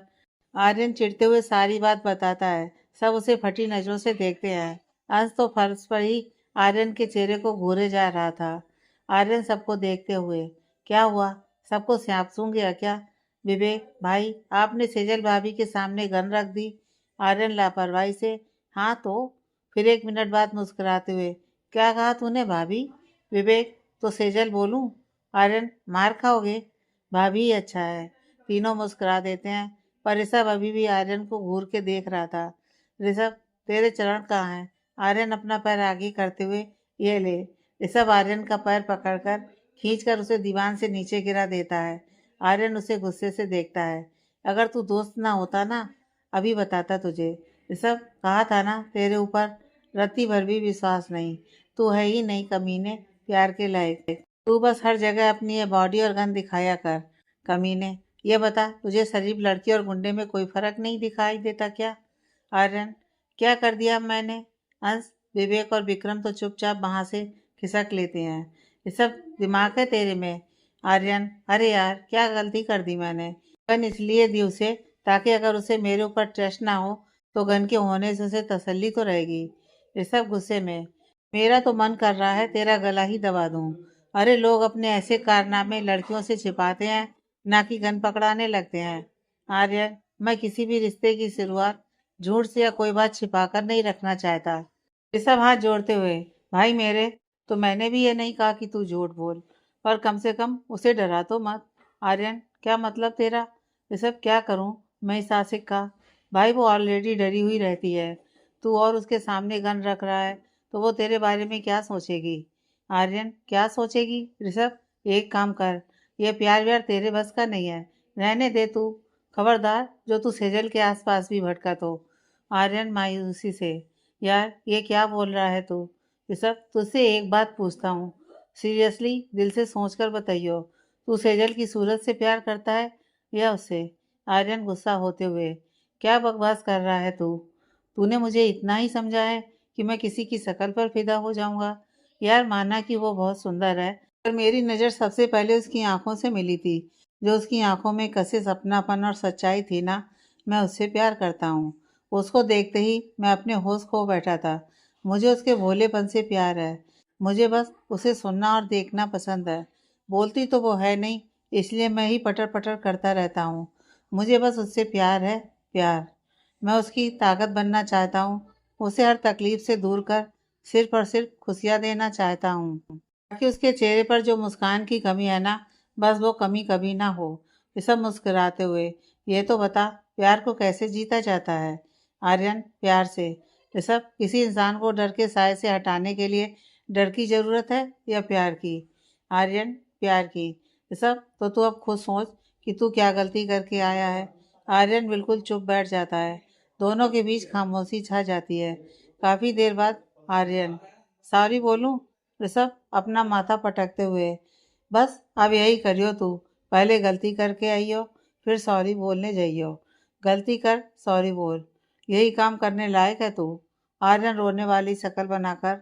[SPEAKER 1] आर्यन चिढ़ते हुए सारी बात बताता है। सब उसे फटी नजरों से देखते हैं। अंश तो फर्श पर ही आर्यन के चेहरे को घूरे जा रहा था। आर्यन सबको देखते हुए, क्या हुआ, सबको सांप सूंघ गया क्या? विवेक भाई, आपने सेजल भाभी के सामने गन रख दी। आर्यन लापरवाही से, हाँ तो? फिर एक मिनट बाद मुस्कुराते हुए, क्या कहा तूने भाभी? विवेक, तो सेजल बोलूं? आर्यन, मार खाओगे? भाभी ही अच्छा है। तीनों मुस्कुरा देते हैं, पर ऋषभ अभी भी आर्यन को घूर के देख रहा था। ऋषभ, तेरे चरण कहाँ हैं? आर्यन अपना पैर आगे करते हुए, ये ले। ऋषभ आर्यन का पैर पकड़कर खींचकर उसे दीवान से नीचे गिरा देता है। आर्यन उसे गुस्से से देखता है। अगर तू दोस्त ना होता ना, अभी बताता तुझे। ऋषभ, कहा था ना तेरे ऊपर रत्ती भर भी विश्वास नहीं, तू है ही नहीं कमीने प्यार के लायक। तू बस हर जगह अपनी ये बॉडी और गन दिखाया कर, कमीने। ये बता, तुझे शरीफ लड़की और गुंडे में कोई फर्क नहीं दिखाई देता क्या? आर्यन, क्या कर दिया अब मैंने? अंश, विवेक और विक्रम तो चुपचाप वहां से खिसक लेते हैं। ये सब दिमाग है तेरे में? आर्यन, अरे यार, क्या गलती कर दी मैंने? गन इसलिए दी उसे ताकि अगर उसे मेरे ऊपर ट्रस्ट ना हो तो गन के होने से उसे तसल्ली तो रहेगी। ये सब गुस्से में, मेरा तो मन कर रहा है तेरा गला ही दबा दूं। अरे लोग अपने ऐसे कारनामे लड़कियों से छिपाते हैं, ना कि गन पकड़ाने लगते हैं। आर्यन, मैं किसी भी रिश्ते की शुरुआत झूठ से या कोई बात छिपाकर नहीं रखना चाहता। ऋषभ हाथ जोड़ते हुए, भाई मेरे, तो मैंने भी ये नहीं कहा कि तू झूठ बोल, पर कम से कम उसे डरा तो मत। आर्यन, क्या मतलब तेरा? ऋषभ, क्या करूं मैं इस आशिक का? भाई वो ऑलरेडी डरी हुई रहती है, तू और उसके सामने गन रख रहा है तो वो तेरे बारे में क्या सोचेगी? आर्यन, क्या सोचेगी? ऋषभ, एक काम कर, ये प्यार व्यार तेरे बस का नहीं है, रहने दे तू। खबरदार जो तू सेजल के आसपास भी भटका तो। आर्यन मायूसी से, यार ये क्या बोल रहा है तू? ऋषभ, तुझसे एक बात पूछता हूँ, सीरियसली दिल से सोच कर बताइयो, तू सेजल की सूरत से प्यार करता है या उससे? आर्यन गुस्सा होते हुए, क्या बकवास कर रहा है तू? तूने मुझे इतना ही समझा है कि मैं किसी की शक्ल पर फिदा हो जाऊंगा? यार माना कि वो बहुत सुंदर है, पर मेरी नज़र सबसे पहले उसकी आंखों से मिली थी। जो उसकी आंखों में कशिश, अपनापन और सच्चाई थी ना, मैं उससे प्यार करता हूँ। उसको देखते ही मैं अपने होश खो बैठा था। मुझे उसके भोलेपन से प्यार है। मुझे बस उसे सुनना और देखना पसंद है। बोलती तो वो है नहीं, इसलिए मैं ही पटर पटर करता रहता हूँ। मुझे बस उससे प्यार है, प्यार। मैं उसकी ताकत बनना चाहता हूँ, उसे हर तकलीफ से दूर कर सिर्फ और सिर्फ खुशियाँ देना चाहता हूँ, ताकि उसके चेहरे पर जो मुस्कान की कमी है ना, बस वो कमी कभी ना हो। ये सब मुस्कुराते हुए, ये तो बता, प्यार को कैसे जीता जाता है? आर्यन, प्यार से। ये सब किसी इंसान को डर के साए से हटाने के लिए डर की ज़रूरत है या प्यार की? आर्यन, प्यार की। ये सब तो तू अब खुद सोच कि तू क्या गलती करके आया है। आर्यन बिल्कुल चुप बैठ जाता है। दोनों के बीच खामोशी छा जाती है। काफ़ी देर बाद आर्यन, सॉरी बोलूं? ऋषभ अपना माथा पटकते हुए, बस अब यही करियो तू। पहले गलती करके आइयो, फिर सॉरी बोलने जाइयो। गलती कर, सॉरी बोल, यही काम करने लायक है तू? आर्यन रोने वाली शक्ल बनाकर,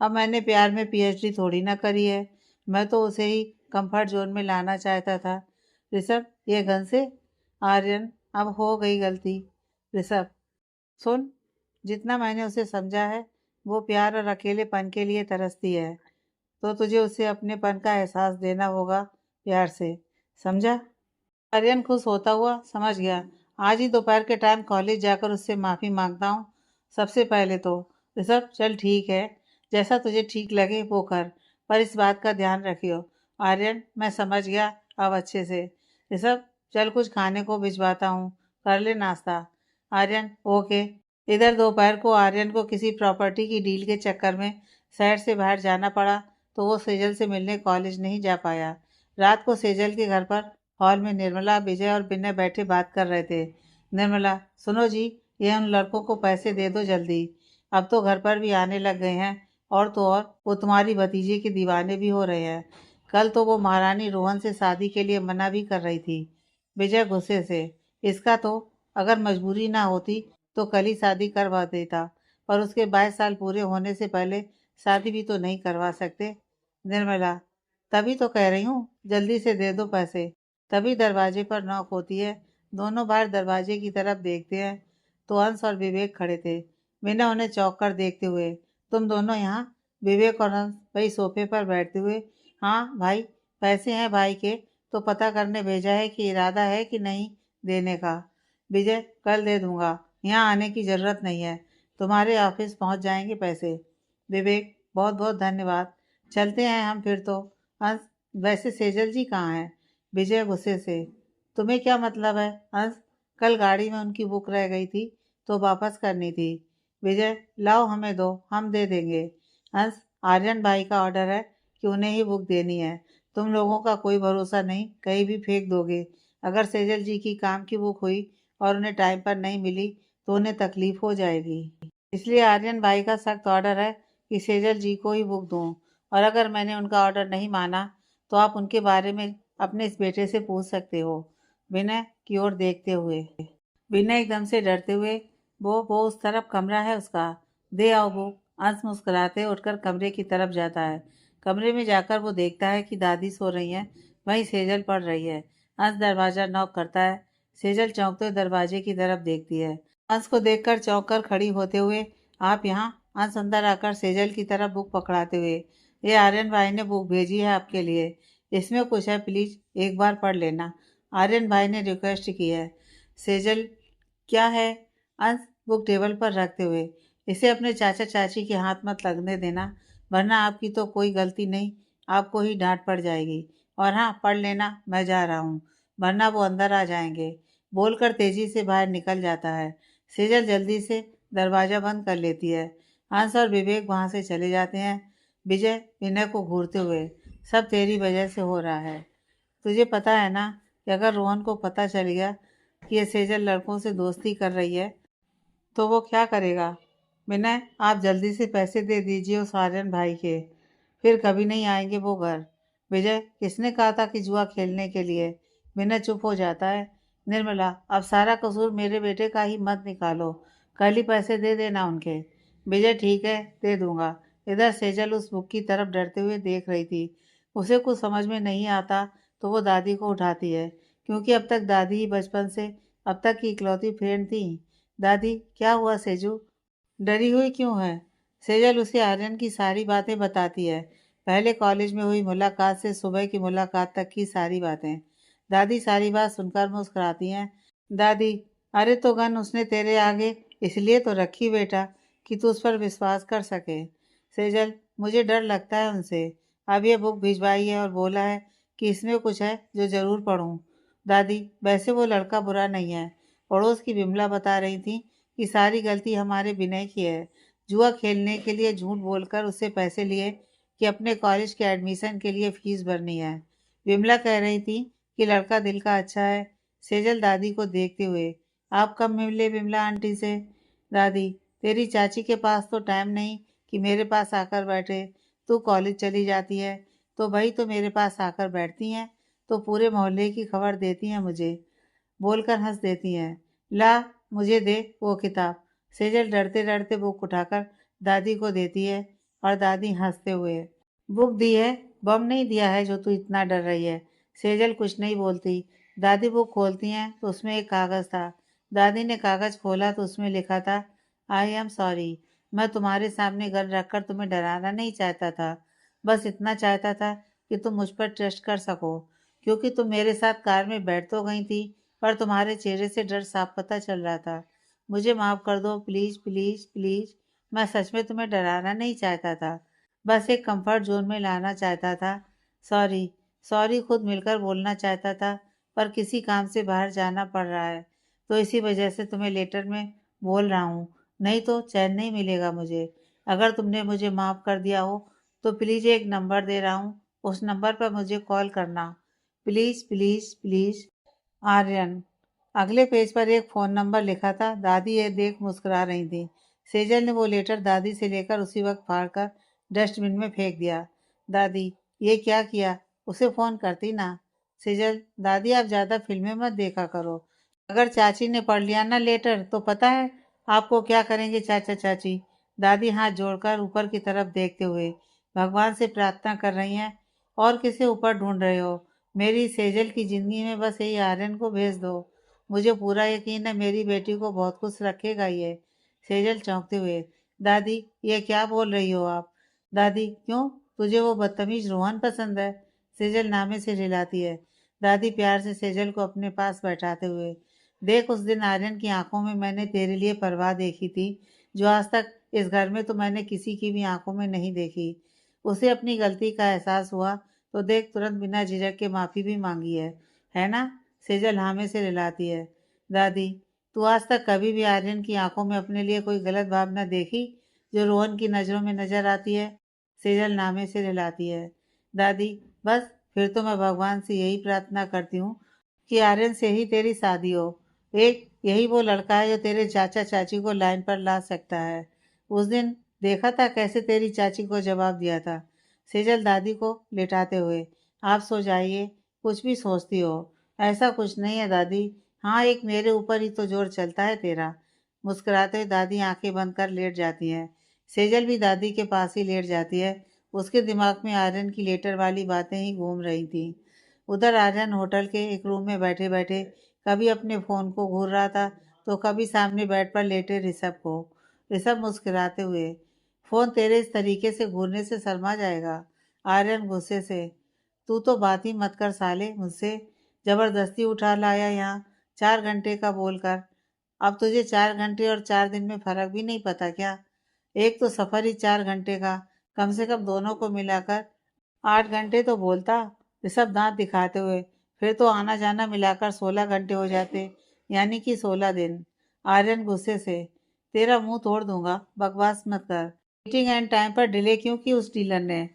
[SPEAKER 1] अब मैंने प्यार में पीएचडी थोड़ी ना करी है। मैं तो उसे ही कंफर्ट जोन में लाना चाहता था। ऋषभ, ये गन से। आर्यन, अब हो गई गलती। ऋषभ, सुन, जितना मैंने उसे समझा है, वो प्यार और अकेलेपन के लिए तरसती है, तो तुझे उसे अपनेपन का एहसास देना होगा, प्यार से। समझा? आर्यन खुश होता हुआ, समझ गया। आज ही दोपहर के टाइम कॉलेज जाकर उससे माफ़ी मांगता हूँ, सबसे पहले तो। ऋषभ, चल ठीक है, जैसा तुझे ठीक लगे वो कर, पर इस बात का ध्यान रखियो। आर्यन, मैं समझ गया, अब अच्छे से। ऋषभ, चल कुछ खाने को भिजवाता हूँ, कर ले नाश्ता। आर्यन, ओके। इधर दोपहर को आर्यन को किसी प्रॉपर्टी की डील के चक्कर में शहर से बाहर जाना पड़ा, तो वो सेजल से मिलने कॉलेज नहीं जा पाया। रात को सेजल के घर पर हॉल में निर्मला, विजय और विनय बैठे बात कर रहे थे। निर्मला, सुनो जी, ये उन लड़कों को पैसे दे दो जल्दी। अब तो घर पर भी आने लग गए हैं, और तो और वो तुम्हारी भतीजे के दीवाने भी हो रहे हैं। कल तो वो महारानी रोहन से शादी के लिए मना भी कर रही थी। विजय गुस्से से, इसका तो अगर मजबूरी ना होती तो कल ही शादी करवा देता, पर उसके 22 साल पूरे होने से पहले शादी भी तो नहीं करवा सकते। निर्मला, तभी तो कह रही हूँ, जल्दी से दे दो पैसे। तभी दरवाजे पर नॉक होती है। दोनों बाहर दरवाजे की तरफ देखते हैं, तो अंश और विवेक खड़े थे। मीना उन्हें चौंक कर देखते हुए, तुम दोनों यहाँ? विवेक और अंश वही सोफे पर बैठते हुए, हाँ भाई, पैसे हैं भाई के, तो पता करने भेजा है कि इरादा है कि नहीं देने का। विजय, कल दे दूंगा, यहाँ आने की ज़रूरत नहीं है, तुम्हारे ऑफिस पहुँच जाएंगे पैसे। विवेक, बहुत बहुत धन्यवाद, चलते हैं हम फिर तो। अंश, वैसे सेजल जी कहाँ हैं? विजय गुस्से से, तुम्हें क्या मतलब है अंश? कल गाड़ी में उनकी बुक रह गई थी, तो वापस करनी थी। विजय, लाओ हमें दो, हम दे देंगे। अंश, आर्यन भाई का ऑर्डर है कि उन्हें ही बुक देनी है। तुम लोगों का कोई भरोसा नहीं, कहीं भी फेंक दोगे। अगर सेजल जी की काम की बुक हुई और उन्हें टाइम पर नहीं मिली, तो उन्हें तकलीफ हो जाएगी। इसलिए आर्यन भाई का सख्त ऑर्डर है कि सेजल जी को ही बुक दूँ, और अगर मैंने उनका ऑर्डर नहीं माना, तो आप उनके बारे में अपने इस बेटे से पूछ सकते हो। विनय की ओर देखते हुए, विनय एकदम से डरते हुए, वो उस तरफ कमरा है उसका, दे आओ वो। अंश मुस्कुराते उठकर कमरे की तरफ जाता है। कमरे में जाकर वो देखता है कि दादी सो रही हैं, वहीं सेजल पढ़ रही है। अंश दरवाज़ा नॉक करता है। सेजल चौंकते हुए दरवाजे की तरफ देखती है। अंश को देखकर चौंक कर खड़ी होते हुए, आप यहाँ? अंश अंदर आकर सेजल की तरफ बुक पकड़ाते हुए, ये आर्यन भाई ने बुक भेजी है आपके लिए, इसमें कुछ है, प्लीज़ एक बार पढ़ लेना, आर्यन भाई ने रिक्वेस्ट की है। सेजल, क्या है? अंश बुक टेबल पर रखते हुए, इसे अपने चाचा चाची के हाथ मत लगने देना, वरना आपकी तो कोई गलती नहीं, आपको ही डांट पड़ जाएगी। और हाँ, पढ़ लेना, मैं जा रहा हूँ, वरना वो अंदर आ जाएंगे। बोलकर तेजी से बाहर निकल जाता है। सेजल जल्दी से दरवाज़ा बंद कर लेती है। अंश और विवेक वहाँ से चले जाते हैं। विजय विनय को घूरते हुए, सब तेरी वजह से हो रहा है। तुझे पता है ना कि अगर रोहन को पता चल गया कि ये सेजल लड़कों से दोस्ती कर रही है, तो वो क्या करेगा? विनय, आप जल्दी से पैसे दे दीजिए उस आर्यन भाई के, फिर कभी नहीं आएंगे वो घर। विजय, किसने कहा था कि जुआ खेलने के लिए? विनय चुप हो जाता है। निर्मला, अब सारा कसूर मेरे बेटे का ही मत निकालो। कल ही पैसे दे देना उनके। विजय, ठीक है, दे दूंगा। इधर सेजल उस बुक की तरफ डरते हुए देख रही थी। उसे कुछ समझ में नहीं आता तो वो दादी को उठाती है, क्योंकि अब तक दादी ही बचपन से अब तक की इकलौती फ्रेंड थी। दादी, क्या हुआ सेजू? डरी हुई क्यों है? सेजल उसे आर्यन की सारी बातें बताती है। पहले कॉलेज में हुई मुलाकात से सुबह की मुलाकात तक की सारी बातें। दादी सारी बात सुनकर मुस्कुराती हैं। दादी, अरे तो गन उसने तेरे आगे इसलिए तो रखी बेटा, कि तू उस पर विश्वास कर सके। सेजल, मुझे डर लगता है उनसे। अब ये बुक भिजवाई है और बोला है कि इसमें कुछ है जो ज़रूर पढ़ूं। दादी, वैसे वो लड़का बुरा नहीं है। पड़ोस की बिमला बता रही थी कि सारी गलती हमारे विनय की है। जुआ खेलने के लिए झूठ बोलकर उससे पैसे लिए कि अपने कॉलेज के एडमिशन के लिए फीस भरनी है। विमला कह रही थी कि लड़का दिल का अच्छा है। सेजल दादी को देखते हुए, आप कब मिले विमला आंटी से? दादी, तेरी चाची के पास तो टाइम नहीं कि मेरे पास आकर बैठे। तू कॉलेज चली जाती है तो भाई तो मेरे पास आकर बैठती हैं, तो पूरे मोहल्ले की खबर देती हैं मुझे। बोलकर हंस देती हैं। ला, मुझे दे वो किताब। सेजल डरते डरते बुक उठाकर दादी को देती है और दादी हंसते हुए, बुक दी है, बम नहीं दिया है जो तू इतना डर रही है। सेजल कुछ नहीं बोलती। दादी बुक खोलती हैं तो उसमें एक कागज़ था। दादी ने कागज़ खोला तो उसमें लिखा था, आई एम सॉरी। मैं तुम्हारे सामने गन रखकर तुम्हें डराना नहीं चाहता था। बस इतना चाहता था कि तुम मुझ पर ट्रस्ट कर सको, क्योंकि तुम मेरे साथ कार में बैठ तो गई थी, पर तुम्हारे चेहरे से डर साफ पता चल रहा था। मुझे माफ़ कर दो, प्लीज़ प्लीज़ प्लीज़। मैं सच में तुम्हें डराना नहीं चाहता था, बस एक कंफर्ट जोन में लाना चाहता था। सॉरी। सॉरी खुद मिलकर बोलना चाहता था, पर किसी काम से बाहर जाना पड़ रहा है, तो इसी वजह से तुम्हें लेटर में बोल रहा हूँ, नहीं तो चैन नहीं मिलेगा मुझे। अगर तुमने मुझे माफ़ कर दिया हो तो प्लीज़ एक नंबर दे रहा हूँ, उस नंबर पर मुझे कॉल करना। Please please please. आर्यन। अगले पेज पर एक फ़ोन नंबर लिखा था। दादी ये देख मुस्कुरा रही थी। सेजल ने वो लेटर दादी से लेकर उसी वक्त फाड़कर डस्टबिन में फेंक दिया। दादी, ये क्या किया? उसे फ़ोन करती ना। सेजल, दादी आप ज़्यादा फिल्में मत देखा करो। अगर चाची ने पढ़ लिया ना लेटर तो पता है आपको क्या करेंगे चाचा चाची? दादी हाथ जोड़कर ऊपर की तरफ देखते हुए भगवान से प्रार्थना कर रही हैं, और किसे ऊपर ढूंढ रहे हो? मेरी सेजल की ज़िंदगी में बस यही आर्यन को भेज दो। मुझे पूरा यकीन है मेरी बेटी को बहुत खुश रखेगा ये। सेजल चौंकते हुए, दादी, ये क्या बोल रही हो आप? दादी, क्यों, तुझे वो बदतमीज रोहन पसंद है? सेजल नामे से रिलाती है। दादी प्यार से सेजल को अपने पास बैठाते हुए, देख उस दिन आर्यन की आंखों में मैंने तेरे लिए परवाह देखी थी, जो आज तक इस घर में तो मैंने किसी की भी आंखों में नहीं देखी। उसे अपनी गलती का एहसास हुआ तो देख तुरंत बिना झिझक के माफ़ी भी मांगी है ना? सेजल हामी से रिलाती है। दादी, तू आज तक कभी भी आर्यन की आंखों में अपने लिए कोई गलत भावना देखी जो रोहन की नज़रों में नजर आती है? सेजल नामे से रिलाती है। दादी, बस फिर तो मैं भगवान से यही प्रार्थना करती हूँ कि आर्यन से ही तेरी शादी हो। एक यही वो लड़का है जो तेरे चाचा चाची को लाइन पर ला सकता है। उस दिन देखा था कैसे तेरी चाची को जवाब दिया था। सेजल दादी को लेटाते हुए, आप सो जाइए, कुछ भी सोचती हो। ऐसा कुछ नहीं है दादी। हाँ, एक मेरे ऊपर ही तो जोर चलता है तेरा। मुस्कुराते हुए दादी आंखें बंद कर लेट जाती हैं। सेजल भी दादी के पास ही लेट जाती है। उसके दिमाग में आर्यन की लेटर वाली बातें ही घूम रही थी। उधर आर्यन होटल के एक रूम में बैठे बैठे कभी अपने फ़ोन को घूर रहा था तो कभी सामने बेड पर लेटे ऋषभ को। ऋषभ मुस्कुराते हुए, फ़ोन तेरे इस तरीके से घूरने से शर्मा जाएगा। आर्यन गुस्से से, तू तो बात ही मत कर साले मुझसे, ज़बरदस्ती उठा लाया यहाँ 4 घंटे का बोलकर। अब तुझे 4 घंटे और 4 दिन में फ़र्क भी नहीं पता क्या? एक तो सफ़र ही 4 घंटे का, कम से कम दोनों को मिलाकर 8 घंटे तो बोलता। ऋषभ दांत दिखाते हुए, फिर तो आना जाना मिलाकर 16 घंटे हो जाते, यानी कि 16 दिन। आर्यन गुस्से से, तेरा मुंह तोड़ दूंगा, बकवास मत कर। मीटिंग एंड टाइम पर डिले क्यों की उस डीलर ने?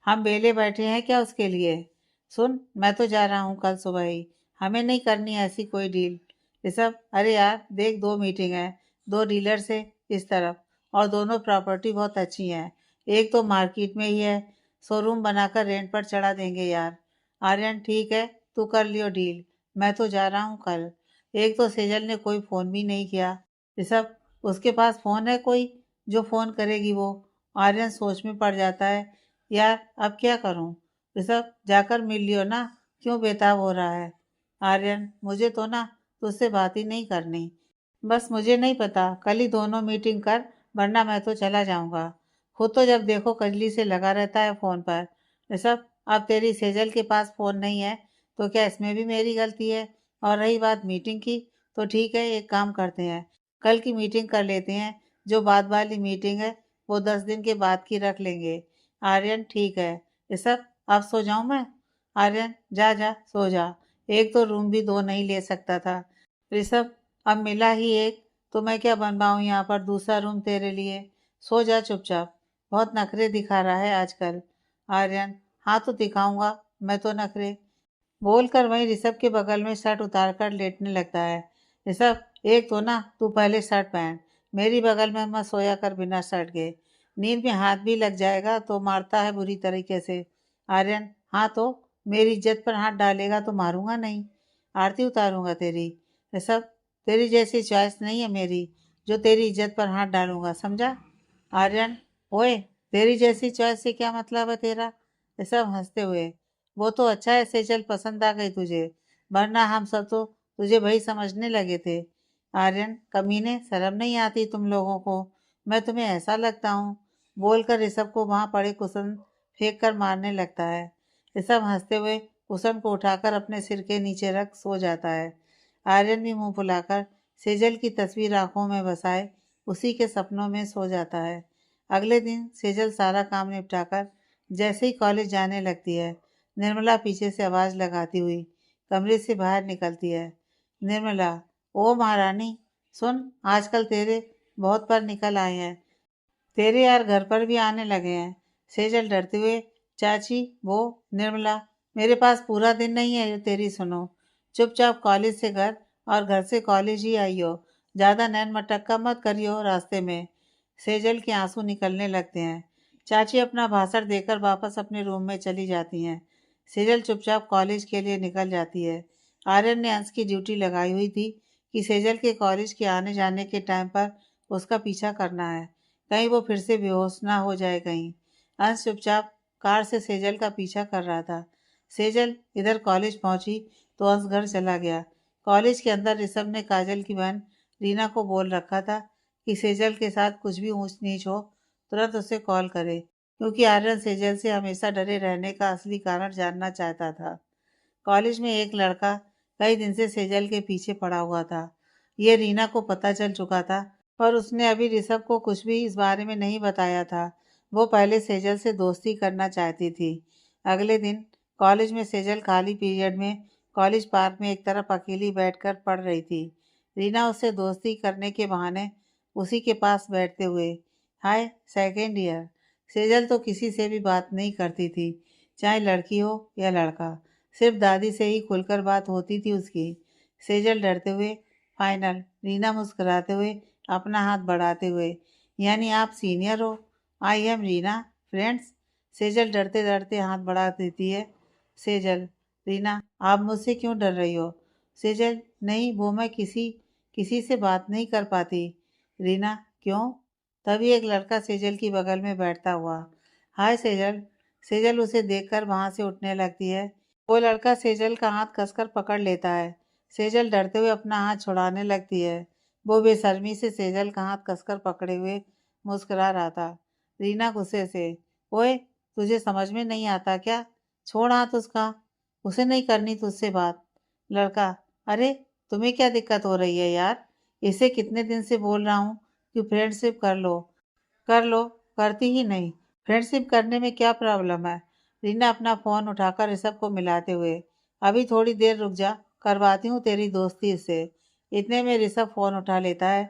[SPEAKER 1] हम बेले बैठे हैं क्या उसके लिए? सुन, मैं तो जा रहा हूँ कल सुबह ही। हमें नहीं करनी ऐसी कोई डील। ऋषभ, अरे यार देख, 2 मीटिंग है, 2 डीलर से इस तरफ, और दोनों प्रॉपर्टी बहुत अच्छी हैं। एक तो मार्केट में ही है, शोरूम बनाकर रेंट पर चढ़ा देंगे यार। आर्यन, ठीक है, तू कर लियो डील, मैं तो जा रहा हूँ कल। एक तो सेजल ने कोई फ़ोन भी नहीं किया। ऋषभ, उसके पास फ़ोन है कोई जो फ़ोन करेगी वो? आर्यन सोच में पड़ जाता है। यार अब क्या करूं? ऋषभ, जाकर मिल लियो ना, क्यों बेताब हो रहा है? आर्यन, मुझे तो ना तुझसे बात ही नहीं करनी। बस मुझे नहीं पता, कल ही दोनों मीटिंग कर, वरना मैं तो चला जाऊंगा। खुद तो जब देखो कजली से लगा रहता है फ़ोन पर। ऋषभ, अब तेरी सेजल के पास फ़ोन नहीं है तो क्या इसमें भी मेरी गलती है? और रही बात मीटिंग की, तो ठीक है, एक काम करते हैं, कल की मीटिंग कर लेते हैं। जो बाद वाली मीटिंग है वो 10 दिन के बाद की रख लेंगे। आर्यन, ठीक है। ऋषभ, अब सो जाऊं मैं? आर्यन, जा जा सो जा, एक तो रूम भी दो नहीं ले सकता था। ऋषभ, अब मिला ही एक, तो मैं क्या बनवाऊं यहाँ पर दूसरा रूम तेरे लिए? सो जा चुपचाप, बहुत नखरे दिखा रहा है आजकल। आर्यन, हाँ तो दिखाऊंगा, मैं तो नखरे। बोलकर वहीं ऋषभ के बगल में शर्ट उतारकर लेटने लगता है। ऋषभ, एक तो ना तू पहले शर्ट पहन, मेरी बगल में मत सोया कर बिना शर्ट के, नींद में हाथ भी लग जाएगा तो मारता है बुरी तरीके से। आर्यन, हाँ तो मेरी इज्जत पर हाथ डालेगा तो मारूंगा नहीं, आरती उतारूंगा तेरी। ऋषभ, तेरी जैसी चॉइस नहीं है मेरी जो तेरी इज्जत पर हाथ डालूंगा, समझा? आर्यन, ओए, तेरी जैसी चॉइस से क्या मतलब है तेरा? ऋषभ हंसते हुए, वो तो अच्छा है सेजल पसंद आ गई तुझे, वरना हम सब तो तुझे वही समझने लगे थे। आर्यन, कमीने, शर्म नहीं आती तुम लोगों को? मैं तुम्हें ऐसा लगता हूँ? बोलकर ऋषभ को वहां पड़े कुशन फेंक कर मारने लगता है। ऋषभ हंसते हुए कुशन को उठाकर अपने सिर के नीचे रख सो जाता है। आर्यन भी मुंह फुलाकर सेजल की तस्वीर आंखों में बसाए उसी के सपनों में सो जाता है। अगले दिन सेजल सारा काम निपटाकर जैसे ही कॉलेज जाने लगती है, निर्मला पीछे से आवाज लगाती हुई कमरे से बाहर निकलती है। निर्मला, ओ महारानी, सुन, आजकल तेरे बहुत पर निकल आए हैं, तेरे यार घर पर भी आने लगे हैं। सेजल डरते हुए, चाची, वो, निर्मला, मेरे पास पूरा दिन नहीं है जो तेरी सुनो, चुपचाप कॉलेज से घर और घर से कॉलेज ही आइयो, ज्यादा नैन मटक्का मत करियो रास्ते में। सेजल के आंसू निकलने लगते हैं। चाची अपना भाषण देकर वापस अपने रूम में चली जाती हैं। सेजल चुपचाप कॉलेज के लिए निकल जाती है। आर्यन ने अंश की ड्यूटी लगाई हुई थी कि सेजल के कॉलेज के आने जाने के टाइम पर उसका पीछा करना है, कहीं वो फिर से बेहोश ना हो जाए कहीं। अंश चुपचाप कार से सेजल का पीछा कर रहा था। सेजल इधर कॉलेज पहुंची तो अंश घर चला गया। कॉलेज के अंदर ऋषभ ने काजल की बहन रीना को बोल रखा था कि सेजल के साथ कुछ भी ऊंच नीच हो तुरंत उसे कॉल करे, क्योंकि आर्यन सेजल से हमेशा डरे रहने का असली कारण जानना चाहता था। कॉलेज में एक लड़का कई दिन से सेजल के पीछे पड़ा हुआ था। ये रीना को पता चल चुका था, पर उसने अभी ऋषभ को कुछ भी इस बारे में नहीं बताया था। वो पहले सेजल से दोस्ती करना चाहती थी। अगले दिन कॉलेज में सेजल खाली पीरियड में कॉलेज पार्क में एक तरफ अकेली बैठकर पढ़ रही थी। रीना उससे दोस्ती करने के बहाने उसी के पास बैठते हुए, हाय सेकेंड ईयर। सेजल तो किसी से भी बात नहीं करती थी, चाहे लड़की हो या लड़का, सिर्फ दादी से ही खुलकर बात होती थी उसकी। सेजल डरते हुए, फाइनल। रीना मुस्कुराते हुए अपना हाथ बढ़ाते हुए, यानी आप सीनियर हो? I am Reena, friends. Sejal डरते डरते हाथ बढ़ा देती है। सेजल, रीना, आप मुझसे क्यों डर रही हो? सेजल, नहीं, वो मैं किसी किसी से बात नहीं कर पाती। रीना, क्यों? तभी एक लड़का सेजल की बगल में बैठता हुआ, हाय सेजल। सेजल उसे देखकर वहां से उठने लगती है। वो लड़का सेजल का हाथ कसकर पकड़ लेता है। सेजल डरते हुए अपना हाथ छुड़ाने लगती है। वो बेशर्मी से सेजल का हाथ कसकर पकड़े हुए मुस्कुरा रहा था। रीना गुस्से से, ओए, तुझे समझ में नहीं आता क्या? छोड़ हाथ उसका, उसे नहीं करनी तुझसे बात। लड़का, अरे, तुम्हें क्या दिक्कत हो रही है यार? इसे कितने दिन से बोल रहा हूँ कि फ्रेंडशिप कर लो, कर लो, करती ही नहीं। फ्रेंडशिप करने में क्या प्रॉब्लम है? रीना अपना फोन उठाकर ऋषभ को मिलाते हुए, अभी थोड़ी देर रुक जा, करवाती हूँ तेरी दोस्ती से। इतने में ऋषभ फोन उठा लेता है।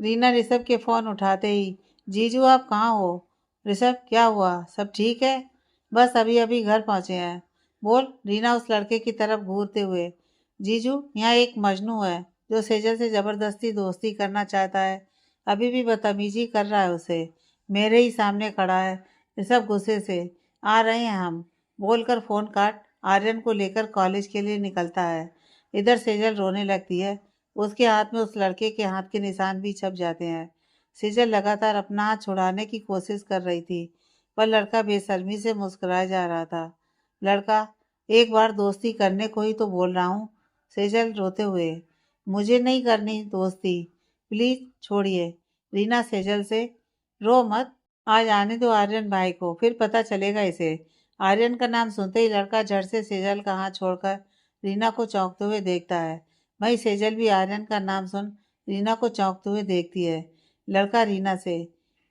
[SPEAKER 1] रीना ऋषभ के फोन उठाते ही, जीजू आप कहाँ हो? ऋषभ, क्या हुआ, सब ठीक है? बस अभी अभी घर पहुंचे हैं। बोल, रीना उस लड़के की तरफ घूरते हुए, जीजू, यहाँ एक मजनू है जो सेजल से जबरदस्ती दोस्ती करना चाहता है, अभी भी बदतमीजी कर रहा है उसे, मेरे ही सामने खड़ा है। ऋषभ गुस्से से, आ रहे हैं हम, बोलकर फोन काट आर्यन को लेकर कॉलेज के लिए निकलता है। इधर सेजल रोने लगती है। उसके हाथ में उस लड़के के हाथ के निशान भी छप जाते हैं। सेजल लगातार अपना हाथ छुड़ाने की कोशिश कर रही थी, पर लड़का बेशर्मी से मुस्कुराया जा रहा था। लड़का, एक बार दोस्ती करने को ही तो बोल रहा हूँ। सेजल रोते हुए, मुझे नहीं करनी दोस्ती, प्लीज छोड़िए। रीना सेजल से, रो मत, आज आने दो आर्यन भाई को, फिर पता चलेगा इसे। आर्यन का नाम सुनते ही लड़का झट से सेजल का हाथ छोड़कर रीना को चौंकते हुए देखता है। वहीं सेजल भी आर्यन का नाम सुन रीना को चौंकते हुए देखती है। लड़का रीना से,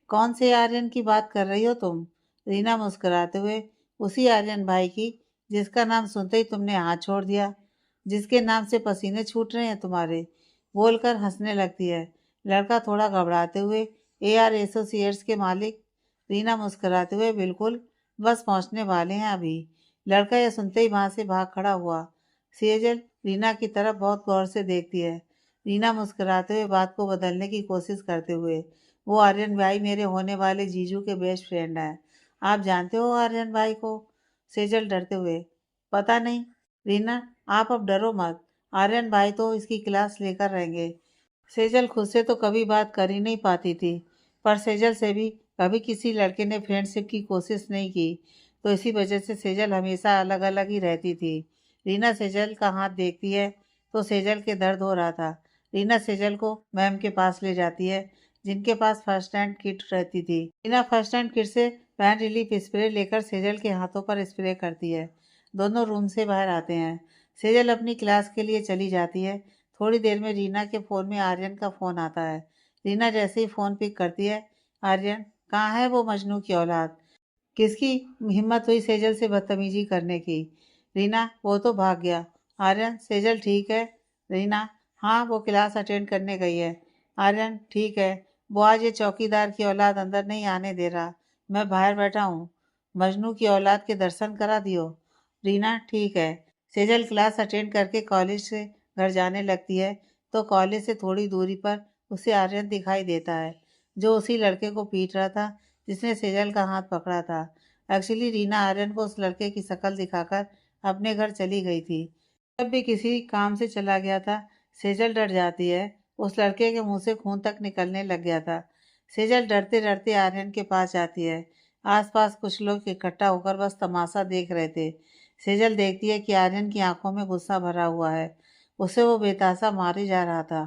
[SPEAKER 1] कौन से आर्यन की बात कर रही हो तुम? रीना मुस्कुराते हुए, उसी आर्यन भाई की जिसका नाम सुनते ही तुमने हाथ छोड़ दिया, जिसके नाम से पसीने छूट रहे हैं तुम्हारे, बोलकर हंसने लगती है। लड़का थोड़ा घबराते हुए, AR एसोसिएट्स के मालिक? रीना मुस्कुराते हुए, बिल्कुल, बस पहुंचने वाले हैं अभी। लड़का यह सुनते ही वहां से भाग खड़ा हुआ। सेजल रीना की तरफ बहुत गौर से देखती है। रीना मुस्कुराते हुए बात को बदलने की कोशिश करते हुए, वो आर्यन भाई मेरे होने वाले जीजू के बेस्ट फ्रेंड हैं। आप जानते हो आर्यन भाई को? सेजल डरते हुए, पता नहीं। रीना, आप अब डरो मत, आर्यन भाई तो इसकी क्लास लेकर रहेंगे। सेजल खुद से तो कभी बात कर ही नहीं पाती थी, पर सेजल से भी कभी किसी लड़के ने फ्रेंडशिप की कोशिश नहीं की, तो इसी वजह से सेजल हमेशा अलग अलग ही रहती थी। रीना सेजल का हाथ देखती है तो सेजल के दर्द हो रहा था। रीना सेजल को मैम के पास ले जाती है, जिनके पास फर्स्ट एड किट रहती थी। रीना फर्स्ट एड किट से पेन रिलीफ स्प्रे लेकर सेजल के हाथों पर स्प्रे करती है। दोनों रूम से बाहर आते हैं। सेजल अपनी क्लास के लिए चली जाती है। थोड़ी देर में रीना के फ़ोन में आर्यन का फ़ोन आता है। रीना जैसे ही फ़ोन पिक करती है, आर्यन, कहाँ है वो मजनू की औलाद? किसकी हिम्मत हुई सेजल से बदतमीजी करने की? रीना, वो तो भाग गया। आर्यन, सेजल ठीक है? रीना, हाँ, वो क्लास अटेंड करने गई है। आर्यन, ठीक है। वो आज ये चौकीदार की औलाद अंदर नहीं आने दे रहा। मैं बाहर बैठा हूँ। मजनू की औलाद के दर्शन करा दियो। रीना, ठीक है। सेजल क्लास अटेंड करके कॉलेज से घर जाने लगती है, तो कॉलेज से थोड़ी दूरी पर उसे आर्यन दिखाई देता है, जो उसी लड़के को पीट रहा था जिसने सेजल का हाथ पकड़ा था। एक्चुअली रीना आर्यन को उस लड़के की शक्ल दिखाकर अपने घर चली गई थी। जब भी किसी काम से चला गया था, सेजल डर जाती है। उस लड़के के मुंह से खून तक निकलने लग गया था। सेजल डरते डरते आर्यन के पास जाती है। आसपास कुछ लोग इकट्ठा होकर बस तमाशा देख रहे थे। सेजल देखती है कि आर्यन की आंखों में गुस्सा भरा हुआ है। उसे वो बेतासा मारे जा रहा था।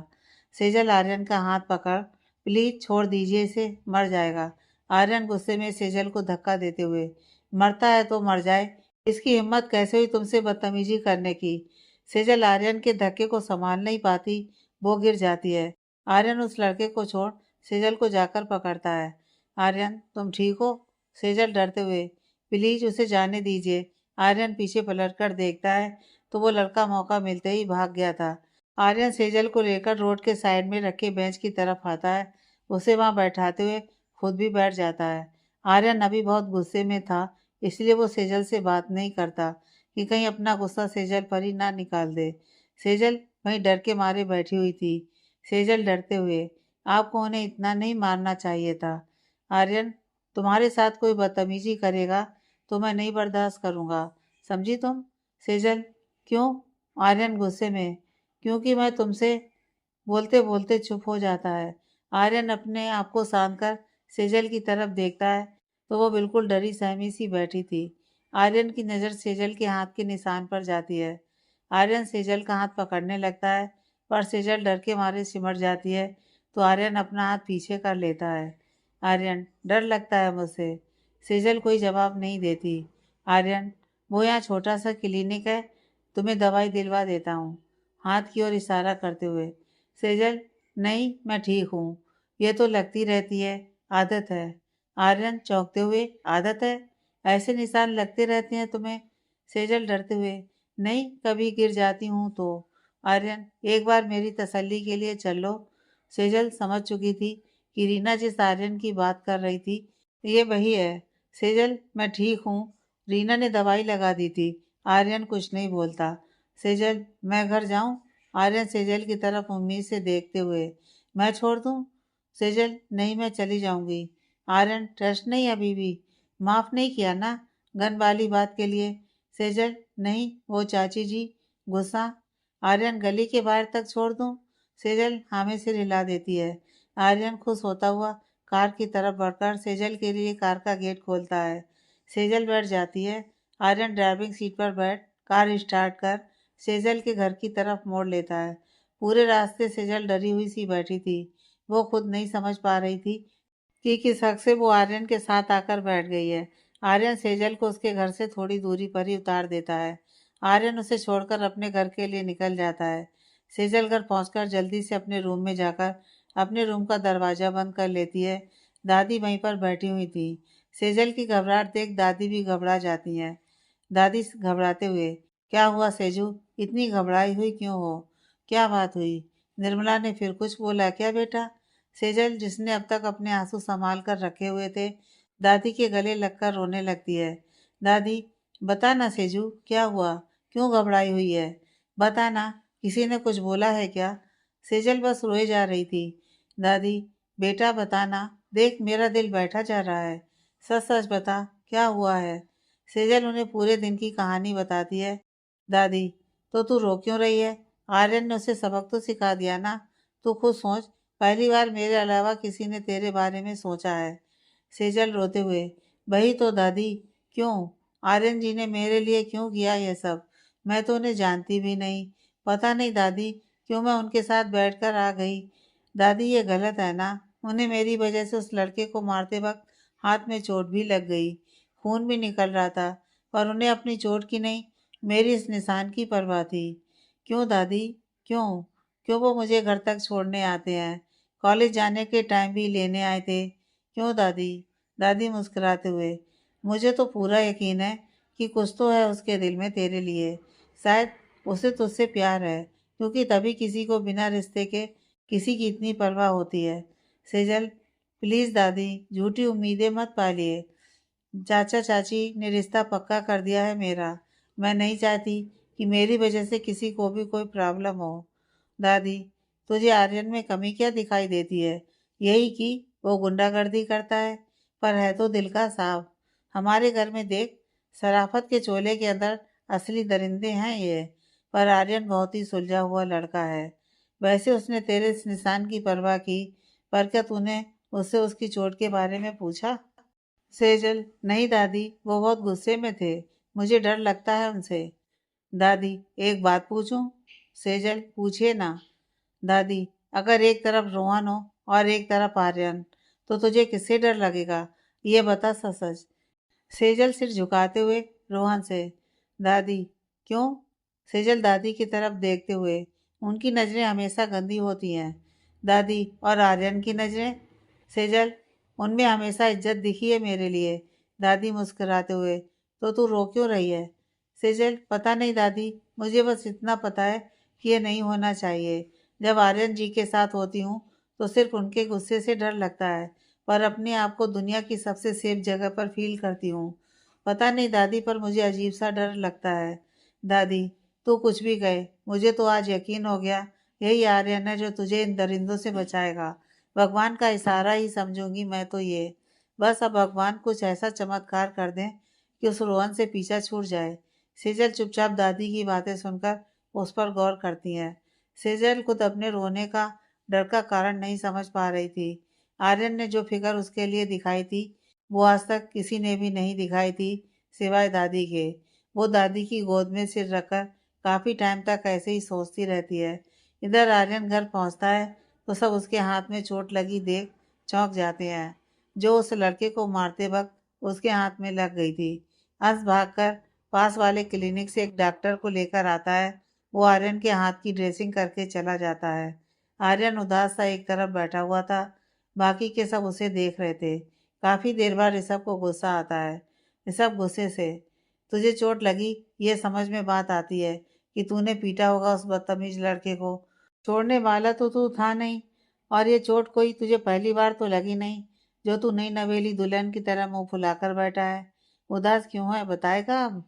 [SPEAKER 1] सेजल आर्यन का हाथ पकड़, प्लीज छोड़ दीजिए इसे, मर जाएगा। आर्यन गुस्से में सेजल को धक्का देते हुए, मरता है तो मर जाए, इसकी हिम्मत कैसे हुई तुमसे बदतमीजी करने की? सेजल आर्यन के धक्के को संभाल नहीं पाती, वो गिर जाती है। आर्यन उस लड़के को छोड़ सेजल को जाकर पकड़ता है। आर्यन, तुम ठीक हो? सेजल डरते हुए, प्लीज उसे जाने दीजिए। आर्यन पीछे पलट कर देखता है तो वो लड़का मौका मिलते ही भाग गया था। आर्यन सेजल को लेकर रोड के साइड में रखे बेंच की तरफ आता है। उसे वहां बैठाते हुए खुद भी बैठ जाता है। आर्यन अभी बहुत गुस्से में था, इसलिए वो सेजल से बात नहीं करता कि कहीं अपना गुस्सा सेजल पर ही ना निकाल दे। सेजल वहीं डर के मारे बैठी हुई थी। सेजल डरते हुए, आपको उन्हें इतना नहीं मारना चाहिए था। आर्यन, तुम्हारे साथ कोई बदतमीजी करेगा तो मैं नहीं बर्दाश्त करूंगा, समझी तुम? सेजल, क्यों? आर्यन गुस्से में, क्योंकि मैं तुमसे, बोलते बोलते चुप हो जाता है। आर्यन अपने आप को शांत कर सेजल की तरफ देखता है तो वो बिल्कुल डरी सहमी सी बैठी थी। आर्यन की नज़र सेजल के हाथ के निशान पर जाती है। आर्यन सेजल का हाथ पकड़ने लगता है, पर सेजल डर के मारे सिमट जाती है तो आर्यन अपना हाथ पीछे कर लेता है। आर्यन, डर लगता है मुझसे। सेजल कोई जवाब नहीं देती। आर्यन, वो यहाँ छोटा सा क्लिनिक है, तुम्हें दवाई दिलवा देता हूँ, हाथ की ओर इशारा करते हुए। सेजल, नहीं, मैं ठीक हूँ, ये तो लगती रहती है, आदत है। आर्यन चौंकते हुए, आदत है? ऐसे निशान लगते रहते हैं तुम्हें? सेजल डरते हुए, नहीं, कभी गिर जाती हूँ तो। आर्यन, एक बार मेरी तसल्ली के लिए चल लो। सेजल समझ चुकी थी कि रीना जिस आर्यन की बात कर रही थी, ये वही है। सेजल, मैं ठीक हूँ, रीना ने दवाई लगा दी थी। आर्यन कुछ नहीं बोलता। सेजल, मैं घर जाऊं? आर्यन सेजल की तरफ उम्मीद से देखते हुए, मैं छोड़ दूं? सेजल, नहीं, मैं चली जाऊंगी। आर्यन, ट्रस्ट नहीं अभी भी? माफ नहीं किया ना गन वाली बात के लिए? सेजल, नहीं, वो चाची जी, गुस्सा? आर्यन गली के बाहर तक छोड़ दूं? सेजल हामी से हिला देती है। आर्यन खुश होता हुआ कार की तरफ बढ़कर सेजल के लिए कार का गेट खोलता है। सेजल बैठ जाती है। आर्यन ड्राइविंग सीट पर बैठ कार स्टार्ट कर सेजल के घर की तरफ मोड़ लेता है। पूरे रास्ते सेजल डरी हुई सी बैठी थी। वो खुद नहीं समझ पा रही थी कि किस हक से वो आर्यन के साथ आकर बैठ गई है। आर्यन सेजल को उसके घर से थोड़ी दूरी पर ही उतार देता है। आर्यन उसे छोड़कर अपने घर के लिए निकल जाता है। सेजल घर पहुंचकर जल्दी से अपने रूम में जाकर अपने रूम का दरवाजा बंद कर लेती है। दादी वहीं पर बैठी हुई थी। सेजल की घबराहट देख दादी भी घबरा जाती हैं। दादी घबराते हुए, क्या हुआ सेजू, इतनी घबराई हुई क्यों हो? क्या बात हुई? निर्मला ने फिर कुछ बोला क्या बेटा? सेजल, जिसने अब तक अपने आंसू संभाल कर रखे हुए थे, दादी के गले लगकर रोने लगती है। दादी, बता ना सेजू, क्या हुआ? क्यों घबराई हुई है? बता ना, किसी ने कुछ बोला है क्या? सेजल बस रोए जा रही थी। दादी, बेटा बता ना, देख मेरा दिल बैठा जा रहा है। सच सच बता, क्या हुआ है? सेजल उन्हें पूरे दिन की कहानी बताती है। दादी, तो तू रो क्यों रही है? आर्यन ने उसे सबक तो सिखा दिया ना। तू खुद सोच, पहली बार मेरे अलावा किसी ने तेरे बारे में सोचा है। सेजल रोते हुए, वही तो दादी। क्यों? आर्यन जी ने मेरे लिए क्यों किया ये सब? मैं तो उन्हें जानती भी नहीं। पता नहीं दादी, क्यों मैं उनके साथ बैठकर आ गई। दादी, ये गलत है ना। उन्हें मेरी वजह से उस लड़के को मारते वक्त हाथ में चोट भी लग गई, खून भी निकल रहा था, पर उन्हें अपनी चोट की नहीं, मेरी इस निशान की परवाह थी। क्यों दादी? क्यों? क्यों वो मुझे घर तक छोड़ने आते हैं? कॉलेज जाने के टाइम भी लेने आए थे। क्यों दादी? दादी मुस्कुराते हुए, मुझे तो पूरा यकीन है कि कुछ तो है उसके दिल में तेरे लिए। शायद उसे तुझसे प्यार है, क्योंकि तभी किसी को बिना रिश्ते के किसी की इतनी परवाह होती है। सेजल, प्लीज़ दादी, झूठी उम्मीदें मत पालिए। चाचा चाची ने रिश्ता पक्का कर दिया है मेरा। मैं नहीं चाहती कि मेरी वजह से किसी को भी कोई प्रॉब्लम हो। दादी, तुझे आर्यन में कमी क्या दिखाई देती है? यही कि वो गुंडागर्दी करता है, पर है तो दिल का साफ। हमारे घर में देख, शराफत के चोले के अंदर असली दरिंदे हैं ये। पर आर्यन बहुत ही सुलझा हुआ लड़का है। वैसे उसने तेरे इस निशान की परवाह की, पर क्या तूने उससे उसकी चोट के बारे में पूछा? सेजल, नहीं दादी, वो बहुत गुस्से में थे। मुझे डर लगता है उनसे। दादी, एक बात पूछूं? सेजल, पूछिए ना। दादी, अगर एक तरफ रोहन हो और एक तरफ आर्यन, तो तुझे किससे डर लगेगा? ये बता सच सच। सेजल सिर झुकाते हुए, रोहन से। दादी, क्यों? सेजल दादी की तरफ देखते हुए, उनकी नज़रें हमेशा गंदी होती हैं। दादी, और आर्यन की नज़रें? सेजल, उनमें हमेशा इज्जत दिखी है मेरे लिए। दादी मुस्कुराते हुए, तो तू रो क्यों रही है? सेजल, पता नहीं दादी, मुझे बस इतना पता है कि ये नहीं होना चाहिए। जब आर्यन जी के साथ होती हूँ तो सिर्फ उनके गुस्से से डर लगता है, पर अपने आप को दुनिया की सबसे सेफ जगह पर फील करती हूँ। पता नहीं दादी, पर मुझे अजीब सा डर लगता है। दादी, तू कुछ भी कहे, मुझे तो आज यकीन हो गया यही आर्यन है जो तुझे इन दरिंदों से बचाएगा। भगवान का इशारा ही समझूंगी मैं तो ये। बस अब भगवान कुछ ऐसा चमत्कार कर दें कि उस रोहन से पीछा छूट जाए। सेजल चुपचाप दादी की बातें सुनकर उस पर गौर करती है। सेजल खुद अपने रोने का डर का कारण नहीं समझ पा रही थी। आर्यन ने जो फिक्र उसके लिए दिखाई थी, वो आज तक किसी ने भी नहीं दिखाई थी, सिवाय दादी के। वो दादी की गोद में सिर रखकर काफ़ी टाइम तक ऐसे ही सोचती रहती है। इधर आर्यन घर पहुंचता है तो सब उसके हाथ में चोट लगी देख चौंक जाते हैं, जो उस लड़के को मारते वक्त उसके हाथ में लग गई थी। हंस भागकर पास वाले क्लिनिक से एक डॉक्टर को लेकर आता है। वो आर्यन के हाथ की ड्रेसिंग करके चला जाता है। आर्यन उदास सा एक तरफ बैठा हुआ था, बाकी के सब उसे देख रहे थे। काफ़ी देर बाद ऋषभ को गुस्सा आता है। ऋषभ गुस्से से, तुझे चोट लगी, ये समझ में बात आती है कि तूने पीटा होगा उस बदतमीज लड़के को। छोड़ने वाला तो तू था नहीं, और ये चोट कोई तुझे पहली बार तो लगी नहीं, जो तू नई नवेली दुल्हन की तरह मुंह फुलाकर बैठा है। उदास क्यों है, बताएगा अब?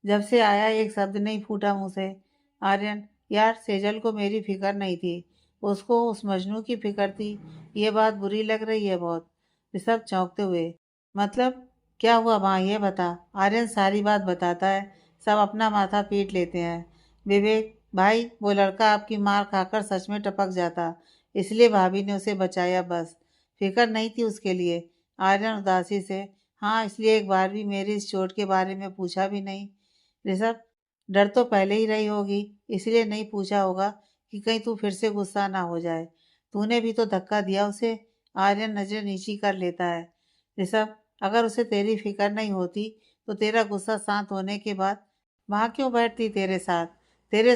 [SPEAKER 1] जब से आया एक शब्द नहीं फूटा मुंह से। आर्यन, यार सेजल को मेरी फिक्र नहीं थी, उसको उस मजनू की फिक्र थी। ये बात बुरी लग रही है बहुत। ऋषभ चौंकते हुए, मतलब क्या हुआ माँ, ये बता। आर्यन सारी बात बताता है। सब अपना माथा पीट लेते हैं। विवेक, भाई वो लड़का आपकी मार खाकर सच में टपक जाता, इसलिए भाभी ने उसे बचाया बस। फिक्र नहीं थी उसके लिए। आर्यन उदासी से, हाँ इसलिए एक बार भी मेरी इस चोट के बारे में पूछा भी नहीं। ऋषभ, डर तो पहले ही रही होगी, इसलिए नहीं पूछा होगा कि कहीं तू फिर से गुस्सा ना हो जाए। तूने भी तो धक्का दिया उसे। आर्यन नजर नीची कर लेता है। ऋषभ, अगर उसे तेरी फिक्र नहीं होती तो तेरा गुस्सा शांत होने के बाद वहां क्यों बैठती तेरे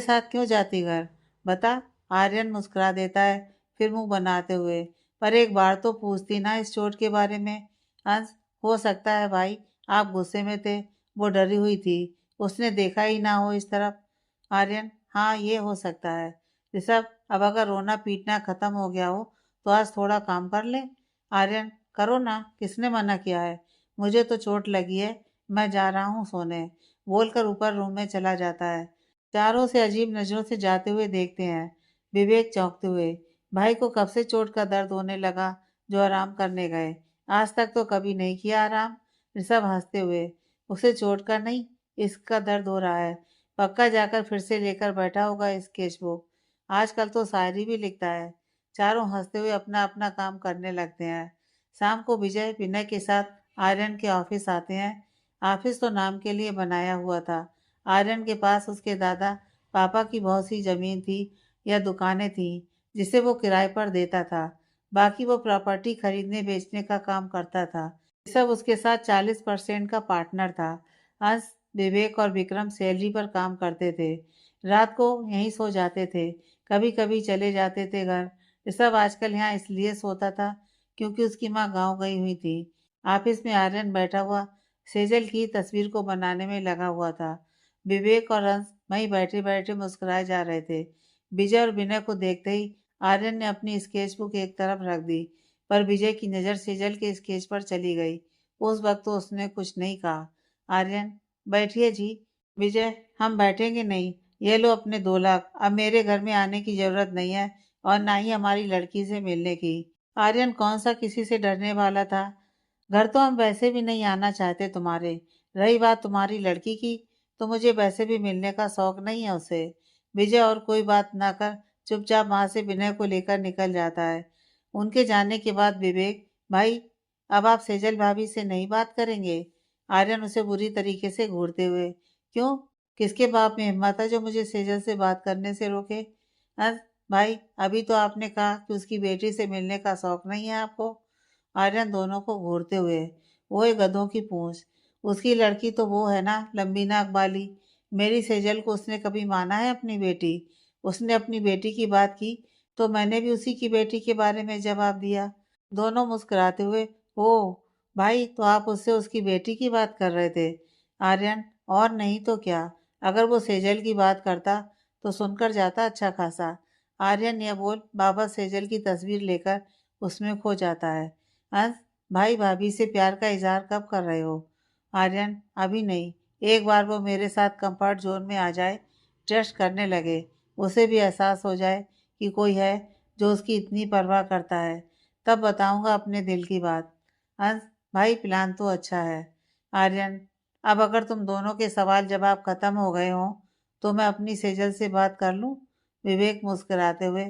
[SPEAKER 1] साथ क्यों जाती घर? बता। आर्यन मुस्कुरा देता है, फिर मुंह बनाते हुए, पर एक बार तो पूछती ना इस चोट के बारे में। अंश, हो सकता है भाई आप गुस्से में थे, वो डरी हुई थी, उसने देखा ही ना हो इस तरफ। आर्यन, हाँ ये हो सकता है। ऋषभ, अब अगर रोना पीटना खत्म हो गया हो तो आज थोड़ा काम कर ले। आर्यन, करो ना, किसने मना किया है? मुझे तो चोट लगी है, मैं जा रहा हूँ सोने, बोलकर ऊपर रूम में चला जाता है। चारों से अजीब नजरों से जाते हुए देखते हैं। विवेक चौंकते हुए, भाई को कब से चोट का दर्द होने लगा जो आराम करने गए? आज तक तो कभी नहीं किया आराम। ऋषभ हंसते हुए, उसे चोट का नहीं, इसका दर्द हो रहा है। पक्का जाकर फिर से लेकर बैठा होगा स्केच बुक। आजकल तो शायरी भी लिखता है। चारों हंसते हुए अपना अपना काम करने लगते हैं। शाम को विजय विनय के साथ आर्यन के ऑफिस आते हैं। ऑफिस तो नाम के लिए बनाया हुआ था। आर्यन के पास उसके दादा पापा की बहुत सी जमीन थी या दुकानें थी जिसे वो किराए पर देता था। बाकी वो प्रॉपर्टी खरीदने बेचने का काम करता था। सब उसके साथ 40% का पार्टनर था। अंश, विवेक और विक्रम सैलरी पर काम करते थे। रात को यहीं सो जाते थे, कभी कभी चले जाते थे घर। ऋषभ आजकल यहाँ इसलिए सोता था क्योंकि उसकी माँ गांव गई हुई थी। ऑफिस में आर्यन बैठा हुआ सेजल की तस्वीर को बनाने में लगा हुआ था। विवेक और अंश वहीं बैठे बैठे मुस्कुराए जा रहे थे। विजय और विनय को देखते ही आर्यन ने अपनी स्केच बुक एक तरफ रख दी, पर विजय की नज़र सेजल के स्केच पर चली गई। उस वक्त तो उसने कुछ नहीं कहा। आर्यन, बैठिए जी। विजय, हम बैठेंगे नहीं। ये लो अपने 2 लाख, अब मेरे घर में आने की जरूरत नहीं है और ना ही हमारी लड़की से मिलने की। आर्यन कौन सा किसी से डरने वाला था? घर तो हम वैसे भी नहीं आना चाहते तुम्हारे। रही बात तुम्हारी लड़की की, तो मुझे वैसे भी मिलने का शौक नहीं है उससे। विजय और कोई बात ना कर चुपचाप वहां से विनय को लेकर निकल जाता है। उनके जाने के बाद विवेक, भाई अब आप सेजल भाभी से नहीं बात करेंगे? आर्यन उसे बुरी तरीके से घूरते हुए, क्यों? किसके बाप में हिम्मत है जो मुझे सेजल से बात करने से रोके? अरे भाई, अभी तो आपने कहा कि उसकी बेटी से मिलने का शौक नहीं है आपको। आर्यन दोनों को घूरते हुए, वो गधों की पूंछ, उसकी लड़की तो वो है ना, लंबी नाक वाली। मेरी सेजल को उसने कभी माना है अपनी बेटी? उसने अपनी बेटी की बात की तो मैंने भी उसी की बेटी के बारे में जवाब दिया। दोनों मुस्कुराते हुए, ओ भाई, तो आप उससे उसकी बेटी की बात कर रहे थे? आर्यन, और नहीं तो क्या। अगर वो सेजल की बात करता तो सुनकर जाता अच्छा खासा। आर्यन यह बोल बाबा सेजल की तस्वीर लेकर उसमें खो जाता है। अंश, भाई भाभी से प्यार का इजहार कब कर रहे हो? आर्यन, अभी नहीं। एक बार वो मेरे साथ कंफर्ट जोन में आ जाए, ट्रस्ट करने लगे, उसे भी एहसास हो जाए कि कोई है जो उसकी इतनी परवाह करता है, तब बताऊंगा अपने दिल की बात। अंश, भाई प्लान तो अच्छा है। आर्यन, अब अगर तुम दोनों के सवाल जवाब खत्म हो गए हों तो मैं अपनी सेजल से बात कर लूं? विवेक मुस्कुराते हुए,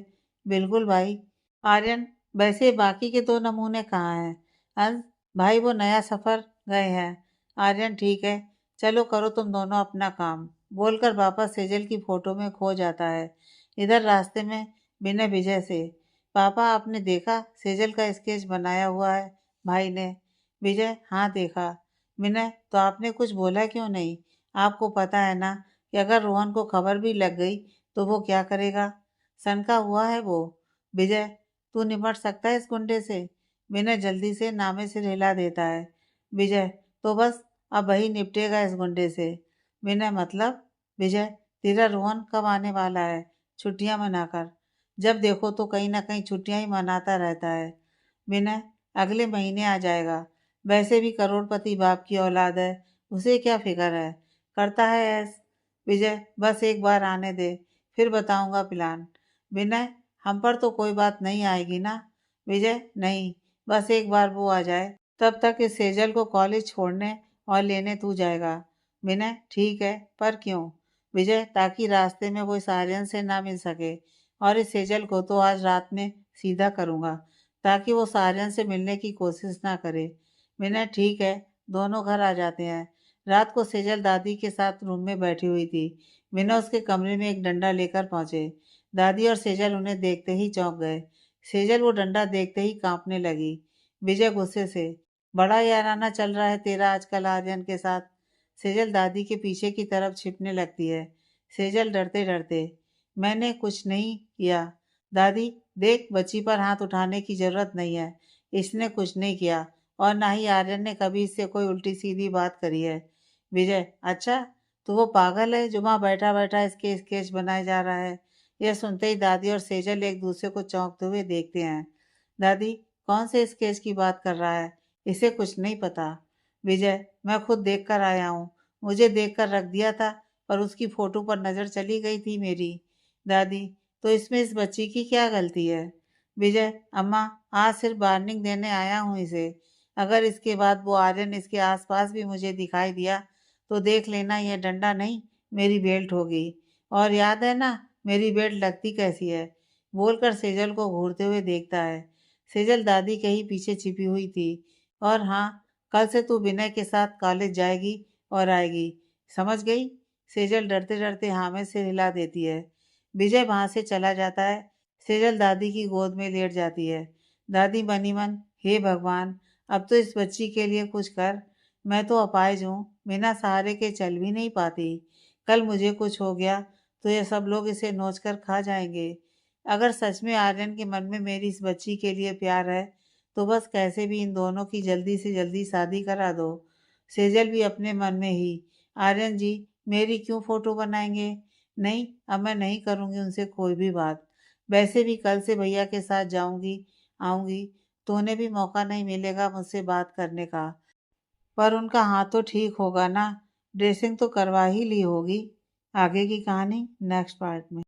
[SPEAKER 1] बिल्कुल भाई। आर्यन, वैसे बाकी के 2 नमूने कहाँ हैं? अंश, भाई वो नया सफर गए हैं। आर्यन, ठीक है, चलो करो तुम दोनों अपना काम, बोलकर वापस सेजल की फोटो में खो जाता है। इधर रास्ते में बिना विजय से, पापा आपने देखा सेजल का स्केच बनाया हुआ है भाई ने? विजय, हाँ देखा। विनय, तो आपने कुछ बोला क्यों नहीं? आपको पता है ना कि अगर रोहन को खबर भी लग गई तो वो क्या करेगा? सनका हुआ है वो। विजय, तू निपट सकता है इस गुंडे से? विनय जल्दी से नामे से हिला देता है। विजय, तो बस अब वही निपटेगा इस गुंडे से। विनय, मतलब? विजय, तेरा रोहन कब आने वाला है छुट्टियां मनाकर? जब देखो तो कहीं ना कहीं छुट्टियां ही मनाता रहता है। विनय, अगले महीने आ जाएगा। वैसे भी करोड़पति बाप की औलाद है, उसे क्या फिक्र है, करता है ऐस। विजय, बस एक बार आने दे, फिर बताऊंगा प्लान। विनय, हम पर तो कोई बात नहीं आएगी ना? विजय, नहीं, बस एक बार वो आ जाए, तब तक इस सेजल को कॉलेज छोड़ने और लेने तू जाएगा। विनय, ठीक है, पर क्यों? विजय, ताकि रास्ते में वो इस आर्यन से ना मिल सके। और इस सेजल को तो आज रात में सीधा करूँगा, ताकि वो उस आर्यन से मिलने की कोशिश ना करे। विनय, ठीक है, दोनों घर आ जाते हैं। रात को सेजल दादी के साथ रूम में बैठी हुई थी। विनय उसके कमरे में एक डंडा लेकर पहुंचे। दादी और सेजल उन्हें देखते ही चौंक गए। सेजल वो डंडा देखते ही कांपने लगी। विजय गुस्से से, बड़ा याराना चल रहा है तेरा आजकल आर्यन के साथ। सेजल दादी के पीछे की तरफ छिपने लगती है। सेजल डरते डरते, मैंने कुछ नहीं किया। दादी, देख, बच्ची पर हाथ उठाने की जरूरत नहीं है। इसने कुछ नहीं किया, और ना ही आर्यन ने कभी इससे कोई उल्टी सीधी बात करी है। विजय, अच्छा, तो वो पागल है जो वहां बैठा बैठा इसके स्केच बनाए जा रहा है। यह सुनते ही दादी और सेजल एक दूसरे को चौंकते हुए देखते हैं। दादी, कौन से स्केच की बात कर रहा है? इसे कुछ नहीं पता। विजय, मैं खुद देख कर आया हूँ। मुझे देख कर रख दिया था, पर उसकी फोटो पर नजर चली गई थी मेरी। दादी, तो इसमें इस बच्ची की क्या गलती है? विजय, अम्मा, आज सिर्फ वार्निंग देने आया हूँ इसे। अगर इसके बाद वो आर्यन इसके आसपास भी मुझे दिखाई दिया, तो देख लेना, यह डंडा नहीं, मेरी बेल्ट होगी। और याद है ना, मेरी बेल्ट लगती कैसी है? बोलकर सेजल को घूरते हुए देखता है। सेजल दादी के ही पीछे छिपी हुई थी। और हाँ, कल से तू विनय के साथ कॉलेज जाएगी और आएगी, समझ गई? सेजल डरते डरते हाँ में सिर हिला देती है। विजय वहां से चला जाता है। सेजल दादी की गोद में लेट जाती है। दादी मनी मन, हे भगवान, अब तो इस बच्ची के लिए कुछ कर। मैं तो अपाहिज हूँ, बिना सहारे के चल भी नहीं पाती। कल मुझे कुछ हो गया तो ये सब लोग इसे नोच कर खा जाएंगे। अगर सच में आर्यन के मन में मेरी इस बच्ची के लिए प्यार है, तो बस कैसे भी इन दोनों की जल्दी से जल्दी शादी करा दो। सेजल भी अपने मन में ही, आर्यन जी मेरी क्यों फोटो बनाएंगे? नहीं, अब मैं नहीं करूँगी उनसे कोई भी बात। वैसे भी कल से भैया के साथ जाऊँगी, आऊँगी, तो उन्हें भी मौका नहीं मिलेगा मुझसे बात करने का। पर उनका हाथ तो ठीक होगा ना? ड्रेसिंग तो करवा ही ली होगी। आगे की कहानी नेक्स्ट पार्ट में।